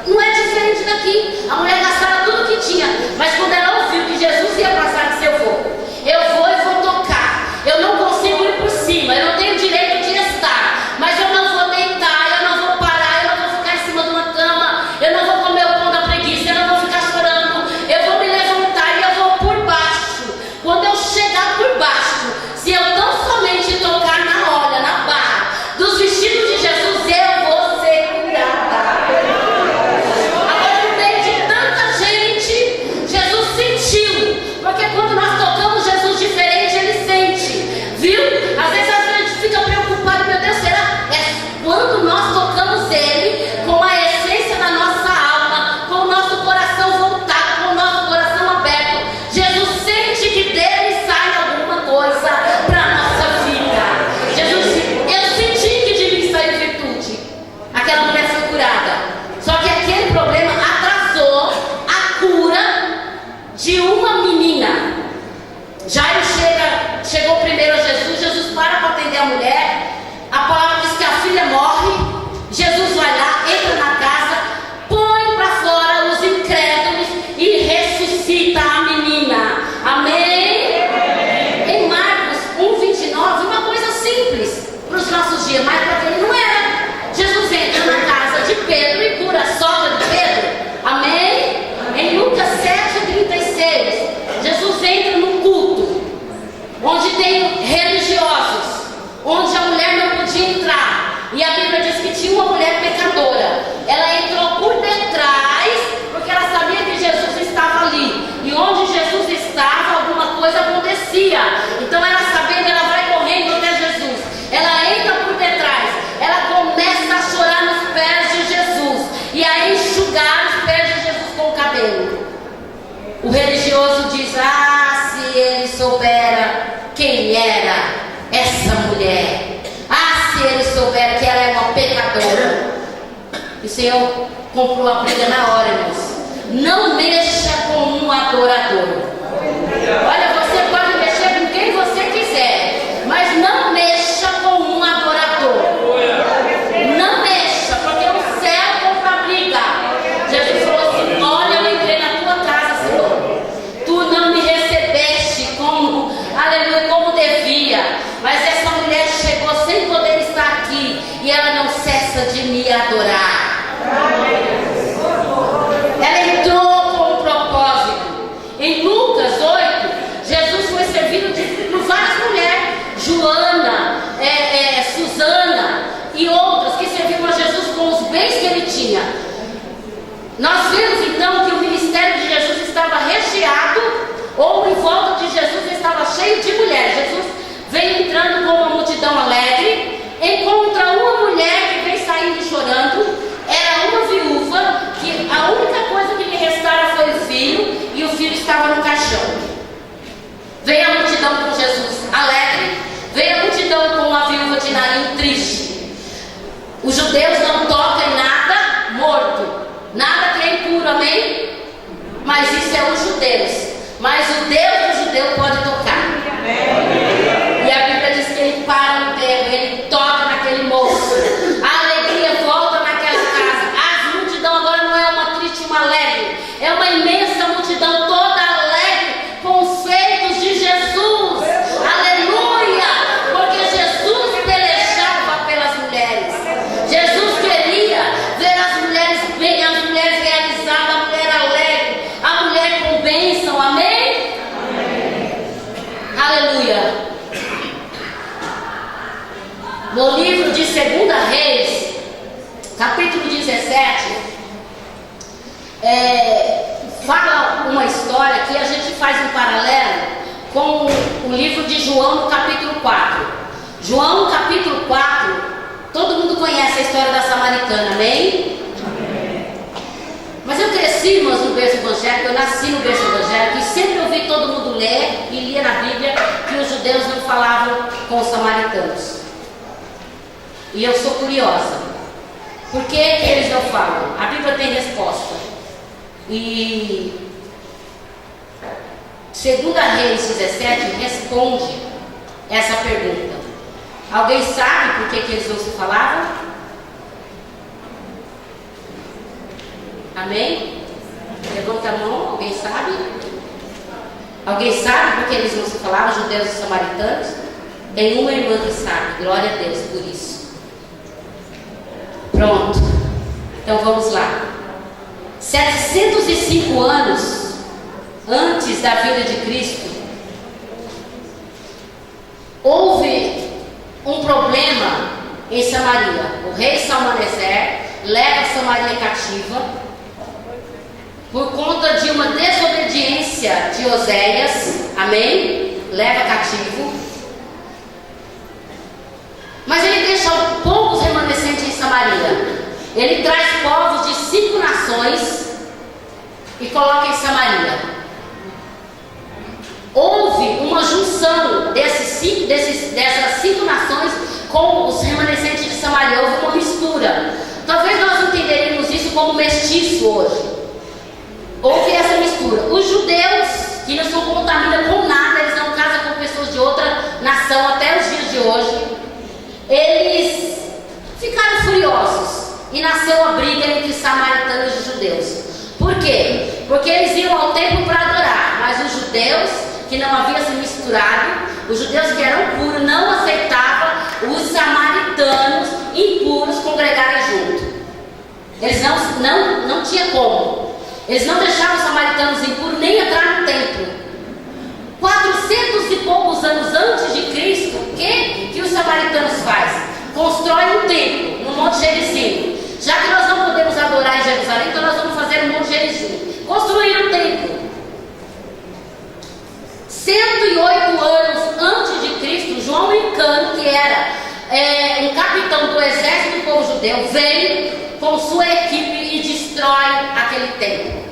F: não é diferente daqui. A mulher gastava tudo que tinha, mas quando ela ouviu que Jesus ia passar, disse: eu vou e vou tocar. Eu não consigo ir por cima, eu não tenho direito de estar, mas eu não vou deitar, eu não vou parar, eu não vou ficar em cima de uma cama, eu não vou comer o pão da preguiça, eu não vou ficar chorando, eu vou me levantar e eu vou por baixo. Quando eu chegar por baixo, se eu tão somente tocar na barra dos vestidos de Jesus, eu vou ser curada. Agora, no meio de tanto Bíblia diz que tinha uma mulher pecadora. Ela entrou por detrás, porque ela sabia que Jesus estava ali. E onde Jesus estava, alguma coisa acontecia. Então ela sabendo, ela vai correndo até Jesus. Ela entra por detrás. Ela começa a chorar nos pés de Jesus. E a enxugar os pés de Jesus com o cabelo. O religioso diz: ah, se ele soubera quem era essa mulher. Ah, se ele soubera que ela é uma pecadora. E o Senhor comprou a briga na hora, irmãos. Não mexa com um adorador. Olha, você pode mexer com quem você quiser, mas não mexa com um adorador. Não mexa, porque o céu compra a briga. Jesus falou assim: olha, eu entrei na tua casa, Senhor. Tu não me recebeste como, aleluia, como devia. Mas essa mulher chegou sem poder estar aqui, e ela não cessa de me adorar. Ela entrou com um propósito. Em Lucas 8, Jesus foi servido por várias mulheres, Joana, Susana e outras que serviram a Jesus com os bens que ele tinha. Nós vimos então que o ministério de Jesus estava recheado, ou em volta de Jesus estava cheio de mulheres. Jesus vem entrando com uma multidão alegre, encontra uma mulher que vem saindo chorando. Era uma viúva, que a única coisa que lhe restara foi o filho, e o filho estava no caixão. Veio a multidão com Jesus alegre, veio a multidão com a viúva de Naim triste. Os judeus não tocam em nada morto, nada que é impuro, amém? Mas isso é os judeus. Mas o Deus do judeu pode tocar. E a Bíblia diz que ele para no terra, ele toca naquele moço. A alegria volta naquela casa. A multidão agora não é uma triste, uma alegre. É uma imensa multidão, toda alegre com os feitos de Jesus. Aleluia! Porque Jesus pelejava pelas mulheres. Jesus queria ver as mulheres bem, as mulheres realizadas, a mulher alegre, a mulher com bênção. Amém? Amém. Aleluia! No livro de 2 Reis, capítulo 17, fala uma história que a gente faz um paralelo com o livro de João, no capítulo 4. João, capítulo 4, todo mundo conhece a história da samaritana, amém? Mas eu cresci, irmãos, no berço evangélico, eu nasci no berço evangélico, e sempre ouvi todo mundo ler e lia na Bíblia que os judeus não falavam com os samaritanos. E eu sou curiosa. Por que eles não falam? A Bíblia tem resposta. E 2 Reis 17 responde essa pergunta. Alguém sabe por que eles não se falavam? Amém? Levanta a mão, alguém sabe? Alguém sabe por que eles não se falavam, judeus e samaritanos? Tem uma irmã que sabe, glória a Deus por isso. Pronto, então vamos lá. 705 anos antes da vinda de Cristo, houve um problema em Samaria. O rei Salmaneser leva Samaria cativa por conta de uma desobediência de Oséias, amém? Leva cativo. Mas ele deixa poucos remanescentes em Samaria. Ele traz povos de 5 nações e coloca em Samaria. Houve uma junção dessas 5 nações com os remanescentes de Samaria. Houve uma mistura. Talvez nós entenderíamos isso como mestiço hoje. Houve essa mistura. Os judeus, que não são contaminados com nada, eles não casam com pessoas de outra nação até os dias de hoje, eles ficaram furiosos e nasceu a briga entre samaritanos e judeus. Por quê? Porque eles iam ao templo para adorar, mas os judeus, que não haviam se misturado, os judeus que eram puros, não aceitavam os samaritanos impuros congregarem junto. Eles não tinha como. Eles não deixavam os samaritanos impuros nem entrar no templo. 400 e poucos anos antes de Cristo, o que os samaritanos fazem? Constroem um templo, no um capitão do exército do povo judeu vem com sua equipe e destrói aquele templo.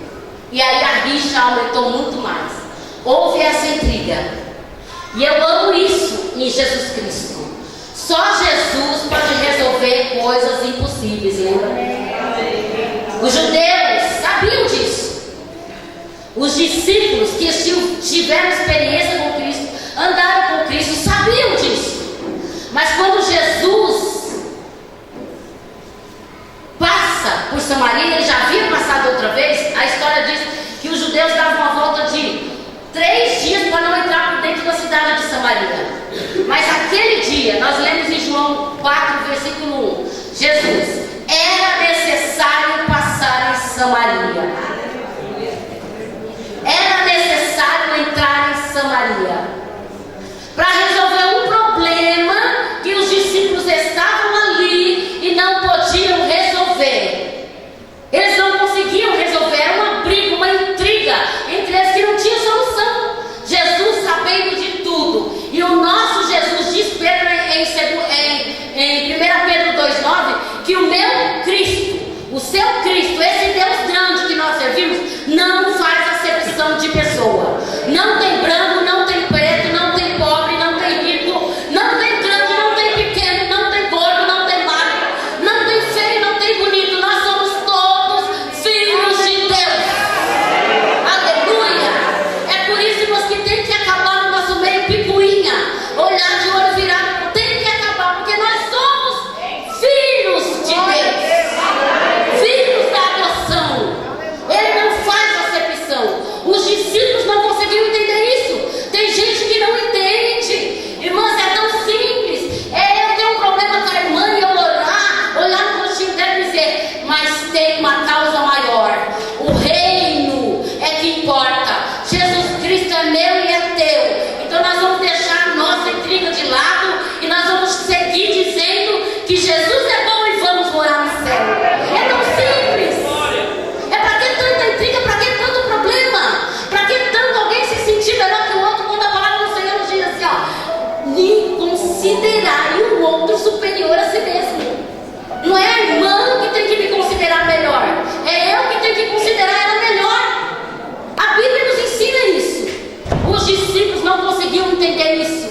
F: E aí a rixa aumentou muito mais. Houve essa intriga. E eu amo isso em Jesus Cristo. Só Jesus pode resolver coisas impossíveis, lembra? Os judeus sabiam disso. Os discípulos que tiveram experiência com Cristo, andaram com Cristo, sabiam disso. Mas quando Jesus passa por Samaria, ele já havia passado outra vez, a história diz que os judeus davam uma volta de 3 dias para não entrar por dentro da cidade de Samaria. Mas aquele dia, nós lemos em João 4, versículo 1, Jesus, era necessário passar em Samaria. Era necessário entrar em Samaria para resolver um problema que os discípulos estavam ali e não podiam resolver. Eles não conseguiam resolver, era uma briga, uma intriga entre eles que não tinha solução. Jesus sabendo de tudo. E o nosso Jesus diz Pedro em 1 Pedro 2,9 que o meu Cristo, o seu Cristo, esse Deus grande que nós servimos, não faz acepção de pessoa. Não tem branco, não tem preto, não tem pobre, não tem rico, não tem grande, não tem pequeno, não tem gordo, não tem magro, não tem feio, não tem bonito. Nós somos todos filhos de Deus. Aleluia! É por isso, irmãos, que tem que acabar no nosso meio picuinha, olhar de olho virado, tem que acabar, porque nós somos filhos de Deus, filhos da adoção. Ele não faz acepção. Os discípulos não conseguiam entender isso. Tem gente que não entende. Irmãs, é tão simples. Eu tenho um problema com a irmã e eu olhar no rostinho dela e dizer, mas tem uma causa maior. O reino é que importa. Jesus Cristo é meu e é teu. Então nós vamos deixar a nossa intriga de lado e nós vamos seguir dizendo que Jesus é bom e vamos morar no céu. É tão simples. É para que tanta intriga? Para que tanto problema? Para que tanto alguém se sentir melhor que o outro quando a palavra do Senhor nos diz assim, ó, nem considerarem o outro superior a si mesmo. Não é a irmã que tem que me considerar melhor, é eu que tenho que considerar ela melhor. A Bíblia nos ensina isso. Os discípulos não conseguiam entender isso.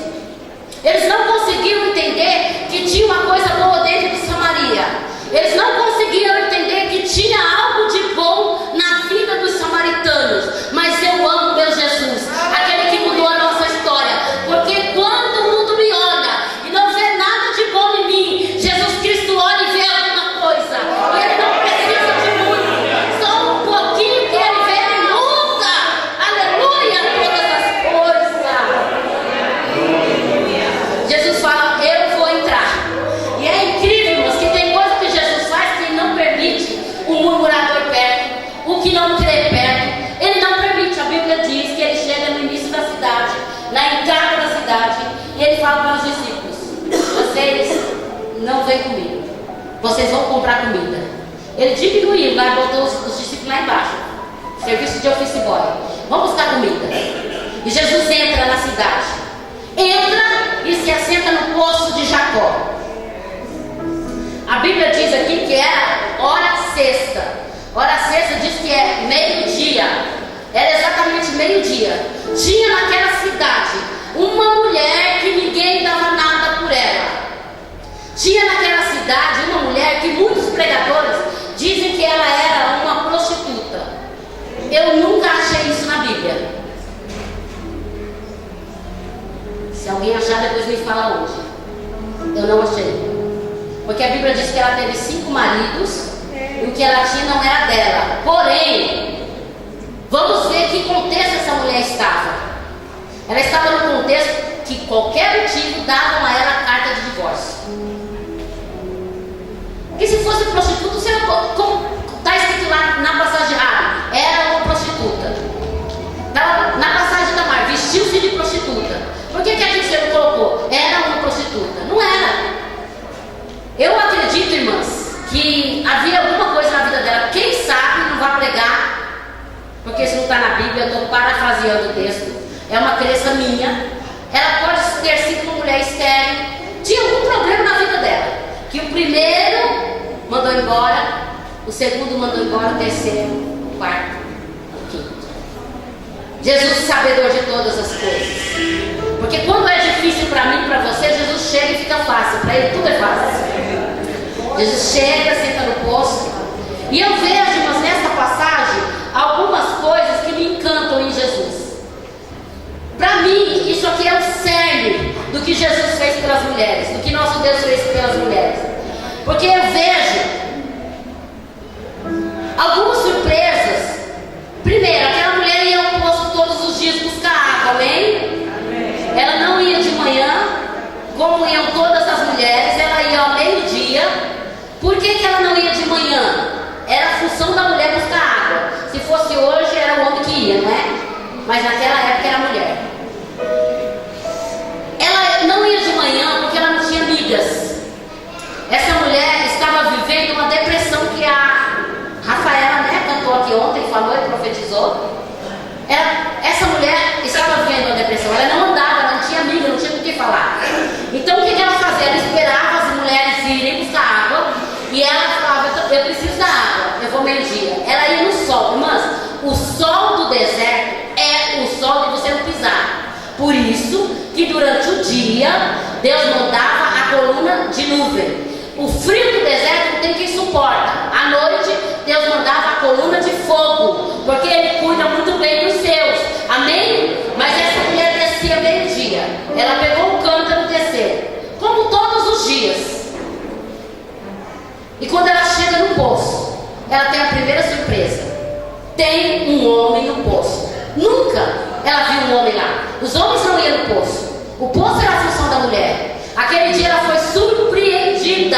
F: Eles não conseguiam entender que tinha uma coisa boa dentro de Samaria. Eles não conseguiam entender que tinha algo de bom na vida dos samaritanos. Mas eu amo meu Jesus, aquele que mudou a nossa história. Porque quando o mundo me olha e não vê nada de bom em mim, Jesus Cristo olha e vê alguma coisa. E ele não precisa de muito, só um pouquinho que ele vê, ele muda. Aleluia, todas as coisas. Jesus fala, eu vou entrar. E é incrível, irmãos, que tem coisa que Jesus faz que ele não permite o murmurador perto, o que não crê perto. Ele não permite. A Bíblia diz que ele chega no início da cidade, na entrada da cidade, e ele fala para os discípulos, vocês não vêm comigo, vocês vão comprar comida. Ele diminuiu lá, botou os discípulos lá embaixo, serviço de office boy, vamos buscar comida. E Jesus entra na cidade, entra e se assenta no poço de Jacó. A Bíblia diz aqui que era hora sexta. Hora sexta diz que é meio-dia. Era exatamente meio-dia. Tinha naquela cidade uma mulher que ninguém dava nada por ela. Tinha naquela cidade uma mulher que muitos pregadores dizem que ela era uma prostituta. Eu nunca achei isso na Bíblia. Se alguém achar, depois me fala hoje. Eu não achei. Porque a Bíblia diz que ela teve 5 maridos e o que ela tinha não era dela. Porém, vamos ver que contexto essa mulher estava. Ela estava no contexto que qualquer motivo davam a ela a carta de divórcio. Porque se fosse prostituta, você não, como está escrito lá na passagem rara, era uma prostituta. Na passagem da Mar, vestiu-se de prostituta. Por que a gente não colocou? Era uma prostituta. Não era. Eu acredito, irmãs, que havia alguma coisa na vida dela. Quem sabe não vai pregar, porque isso não está na Bíblia, eu estou parafraseando o texto. É uma crença minha. Ela pode ter sido uma mulher estéril. Tinha algum problema na vida embora, o segundo mandou embora, o terceiro, o quarto, o quinto. Jesus, sabedor de todas as coisas. Porque quando é difícil para mim e para você, Jesus chega e fica fácil. Para ele tudo é fácil. Jesus chega, senta no posto. E eu vejo, mas nessa passagem, algumas coisas que me encantam em Jesus. Para mim, isso aqui é o cerne do que Jesus fez pelas mulheres, do que nosso Deus fez pelas mulheres. Porque eu vejo algumas surpresas. Primeiro, aquela mulher ia ao poço todos os dias buscar água, amém? Ela não ia de manhã, como iam todas as mulheres, ela ia ao meio-dia. Por que ela não ia de manhã? Era a função da mulher buscar água. Se fosse hoje, era o homem que ia, não é? Mas naquela época era a mulher. Ela não ia de manhã porque ela não tinha amigas. Essa mulher estava vivendo uma depressão que a Rafaela, né, cantou aqui ontem, falou e profetizou. Essa mulher estava vivendo uma depressão. Ela não andava, não tinha amiga, não tinha com o que falar. Então o que ela fazia? Ela esperava as mulheres irem buscar água. E ela falava, eu preciso da água, eu vou meio-dia. Ela ia no sol. Irmãs, o sol do deserto é o sol de você não pisar. Por isso que durante o dia Deus mandava a coluna de nuvem. O frio do deserto não tem quem suporta. À noite Deus mandava a coluna de fogo, porque Ele cuida muito bem dos seus. Amém? Mas essa mulher descia meio-dia. Ela pegou o cântaro e desceu, como todos os dias. E quando ela chega no poço, ela tem a primeira surpresa. Tem um homem no poço. Nunca ela viu um homem lá. Os homens não iam no poço. O poço era a função da mulher. Aquele dia ela foi surpreendida.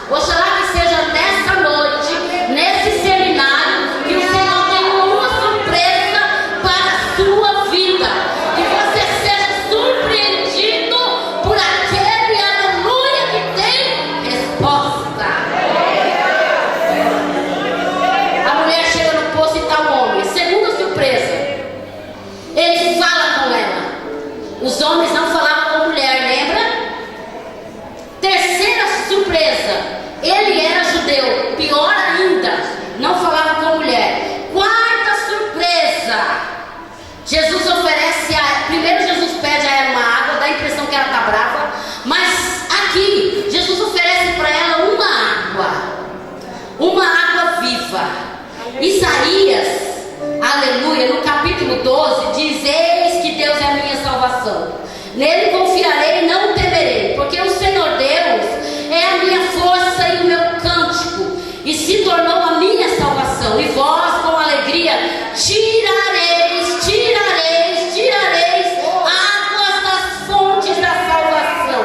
F: Oxalá que seja nessa noite, nesse seminário, que o Senhor tenha uma surpresa para a sua vida. Que você seja surpreendido por aquele aleluia que tem resposta. A mulher chega no poço e está um homem. Segunda surpresa. Ele fala com ela. Os homens não falavam com a mulher, lembra? Terceira surpresa. Ele era judeu. Pior ainda, não falava com a mulher. Quarta surpresa. Jesus oferece a... Primeiro Jesus pede a ela uma água. Dá a impressão que ela está brava. Mas aqui, Jesus oferece para ela uma água. Uma água viva. Isaías, aleluia, no capítulo 12 diz: eis que Deus é a minha salvação, nele confiarei e não temerei, porque o Senhor Deus é a minha força e o meu cântico, e se tornou a minha salvação. E vós com alegria tirareis, tirareis, tirareis águas das fontes da salvação.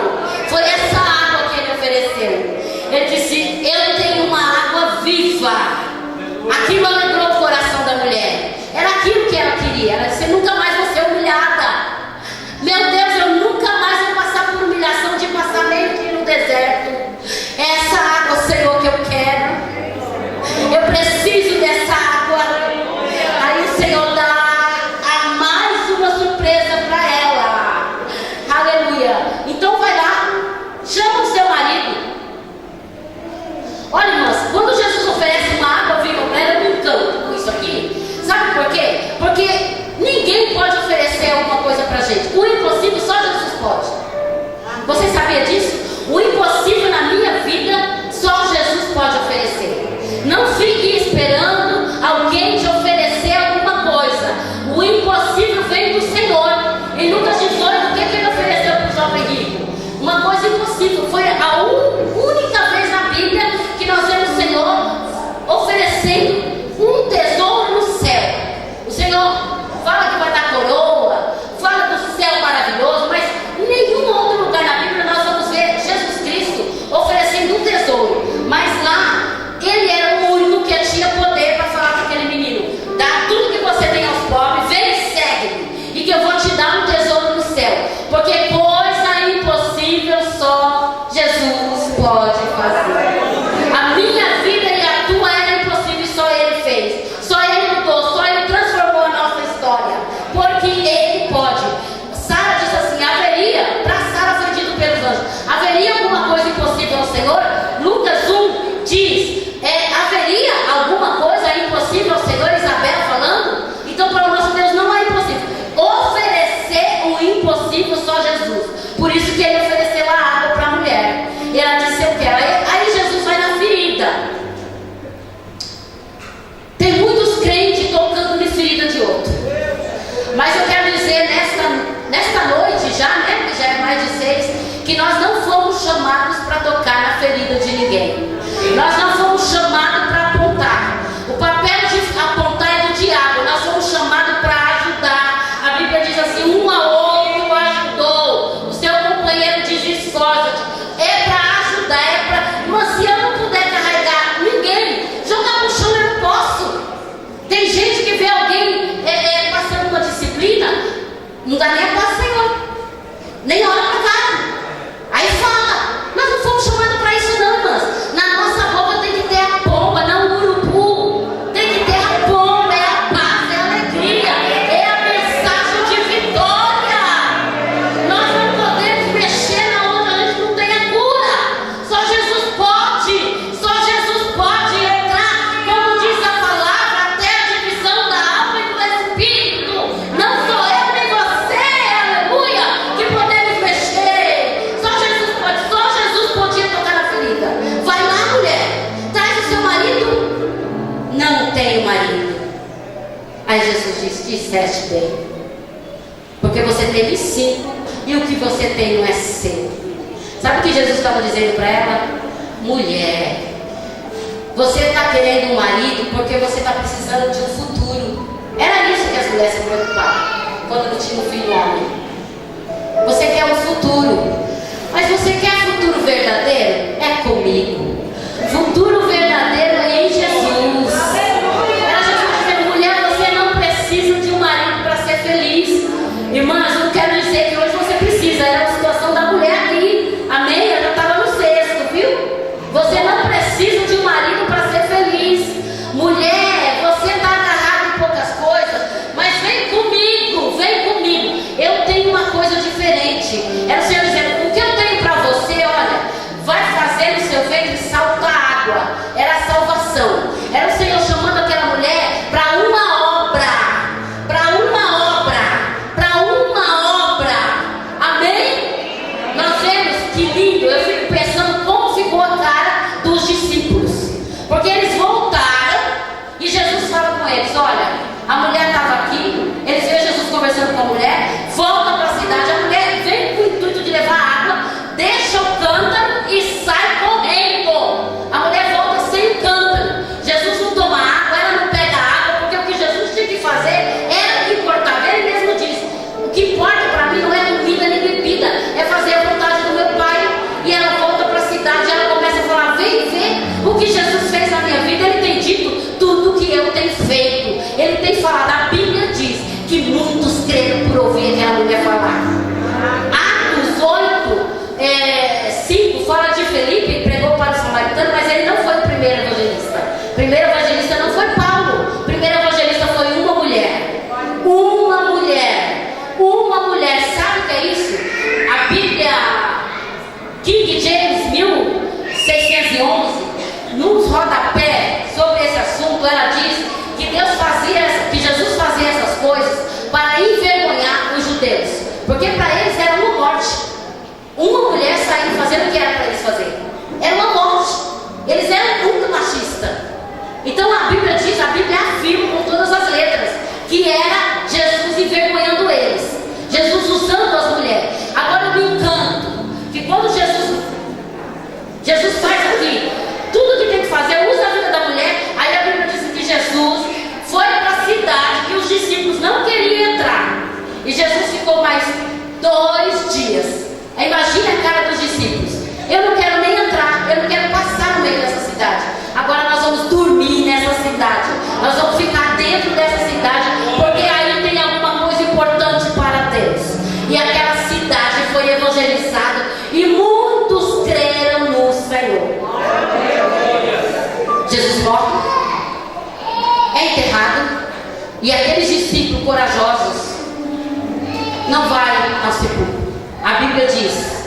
F: Foi essa água que ele ofereceu. Ele disse: eu tenho uma água viva. Aquilo alegrou o coração da mulher. Era aquilo que ela queria. Ela disse: nunca mais vou ser humilhada. Meu Deus, eu nunca mais vou passar por humilhação de passar meio dia no deserto. É essa água, Senhor, que eu quero. Eu preciso dessa água. Aí o Senhor dá a mais uma surpresa para ela. Aleluia. Então vai lá, chama o seu marido. Olha, irmãs, quando Jesus oferece uma água viva para ela, eu me encanto com isso aqui. Sabe por quê? Porque ninguém pode oferecer alguma coisa pra gente. O impossível só Jesus pode. Você sabia disso? O impossível na minha vida só Jesus pode oferecer. Não fique esperando alguém te oferecer alguma coisa. O impossível vem do Senhor. Em Lucas 18, o que ele ofereceu para o jovem rico? Uma coisa impossível. Foi a única vez na Bíblia que nós vemos o Senhor oferecendo um tesouro no céu. O Senhor fala que vai dar coroa, fala do céu maravilhoso, mas em nenhum outro lugar na Bíblia nós vamos ver fomos chamados para tocar na ferida de ninguém. Nós não fomos chamados para apontar. O papel de apontar é do diabo. Nós fomos chamados para ajudar. A Bíblia diz assim: um ao outro ajudou. O seu companheiro diz: esforça-te. É para ajudar, é para. Mas se eu não puder carregar ninguém, jogar no chão eu não posso. Tem gente que vê alguém passando uma disciplina, não dá nem a paz, Senhor, nem olha para cá. Aí fala. Nós não fomos chamados para isso, não, irmãs. Na nossa boca tem que ter a pomba, não o urubu. Tem que ter a pomba, é a paz, é a alegria, é a mensagem de vitória. Nós não podemos mexer na onde a gente não tem a cura. Só Jesus pode entrar, como diz a palavra, até a divisão da alma e do espírito. Não sou eu nem você, aleluia, que podemos mexer. Só Jesus podia tocar na ferida. Vai lá, mulher, traz o seu marido. Não tenho marido. Aí Jesus disse: disseste bem, porque você teve 5 e o que você tem não é seu. Sabe o que Jesus estava dizendo para ela? Mulher, você está querendo um marido porque você está precisando de um futuro. Era isso que as mulheres se preocupavam quando não tinha um filho homem. Você quer um futuro, mas você quer futuro verdadeiro? É comigo. Futuro verdadeiro é em Jesus. Era Jesus dizendo: mulher, você não precisa de um marido para ser feliz. Irmãs, eu não quero dizer que hoje você precisa. Era a situação da mulher aqui. Amém? Eu já estava no 6º, viu? Você não precisa de um marido para ser feliz. Mulher, você está agarrado em poucas coisas, mas vem comigo, vem comigo. Eu tenho uma coisa diferente. Era o Senhor dizendo: o que eu tenho para você, olha, vai fazer no seu ventre saltar água. Era a salvação. Era o Senhor chamando aquela mulher para uma obra. Para uma obra. Para uma obra. Amém? Nós vemos que lindo. Eu fico pensando como ficou a cara dos discípulos. Porque eles voltaram e Jesus fala com eles: olha, a mulher estava aqui. Eles viram Jesus conversando com a mulher. Volta para a cidade. A mulher vem com o intuito de levar água, deixa o cântaro e sai correndo. A mulher volta sem o cântaro. Jesus não toma água, ela não pega água, porque o que Jesus tinha que fazer era o que importava. Ele mesmo diz: o que importa para mim não é comida nem bebida, é fazer a vontade do meu Pai. E ela volta para a cidade e ela começa a falar: vem ver o que Jesus fez na minha vida. Ele tem dito tudo o que eu tenho feito. Ele tem falado. A Bíblia diz que muitos creram por ouvir aquela mulher falar. Atos 8:5 fala de Felipe, pregou para o samaritano, mas ele não foi o primeiro evangelista. O primeiro evangelista não foi Paulo. O primeiro evangelista foi uma mulher. Uma mulher. Uma mulher. Sabe o que é isso? A Bíblia King James 1611, nos rodapé sobre esse assunto, ela diz que que Jesus fazia essas coisas para envergonhar os judeus, porque para eles era uma morte. Uma mulher saindo fazendo o que era para eles fazer, era uma morte. Eles eram muito machistas. Então a Bíblia diz, a Bíblia afirma com todas as letras que era Jesus envergonhando eles, Jesus usando as mulheres. Agora eu me encanto que quando Jesus faz aqui tudo que tem que fazer, usa a vida da mulher. Aí a Bíblia diz que Jesus foi para a cidade que os discípulos não queriam entrar, e Jesus ficou mais 2 dias. Aí imagine a cara dos discípulos: eu não quero nem entrar, eu não quero passar no meio dessa cidade. Agora nós vamos dormir nessa cidade, nós vamos ficar dentro dessa cidade, porque aí tem alguma coisa importante para Deus. E aquela cidade foi evangelizada e muitos creram no Senhor. Jesus morre, é enterrado, e aqueles discípulos corajosos não vai ao sepulcro. A Bíblia diz,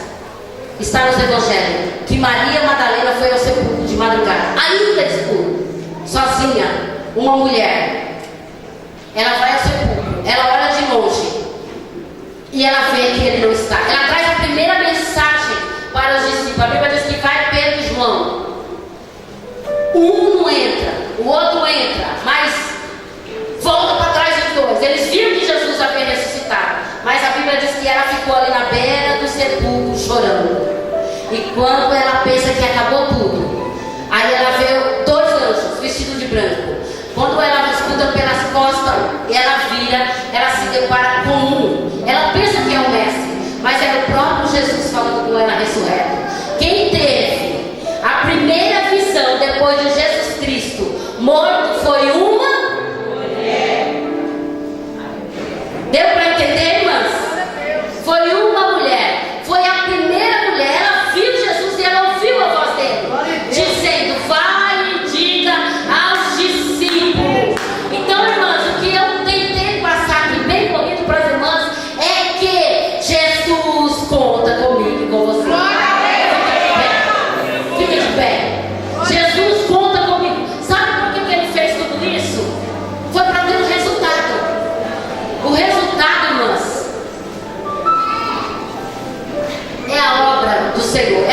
F: está nos evangelhos, que Maria Madalena foi ao sepulcro de madrugada, ainda escuro, sozinha, uma mulher. Ela vai ao sepulcro, ela olha de longe e ela vê que ele não está. Ela traz a primeira mensagem para os discípulos. A Bíblia diz que vai Pedro e João. Um não entra, o outro entra, mas volta para trás os 2. Eles viram que Jesus havia ressuscitado, mas a Bíblia diz que ela ficou ali na beira do sepulcro chorando. E quando ela pensa que acabou tudo. Aí ela vê 2 anjos vestidos de branco. Quando ela escuta pelas costas, ela vira, ela se depara com um. Ela pensa que é o mestre, mas é o próprio Jesus falando com ela ressurreto. Quem teve a primeira visão depois de Jesus Cristo morto foi uma mulher. Deu para entender, irmãs? Foi uma mulher. Foi a primeira mulher. Ela viu Jesus e ela ouviu a voz dele dizendo: vai e diga aos discípulos. Então, irmãs, o que eu tentei passar aqui bem corrido para as irmãs é que Jesus conta comigo e com você. Fica de pé. Jesus conta comigo. Sabe por que ele fez tudo isso? Foi para ter um resultado. O resultado, irmãs, é a obra do Senhor.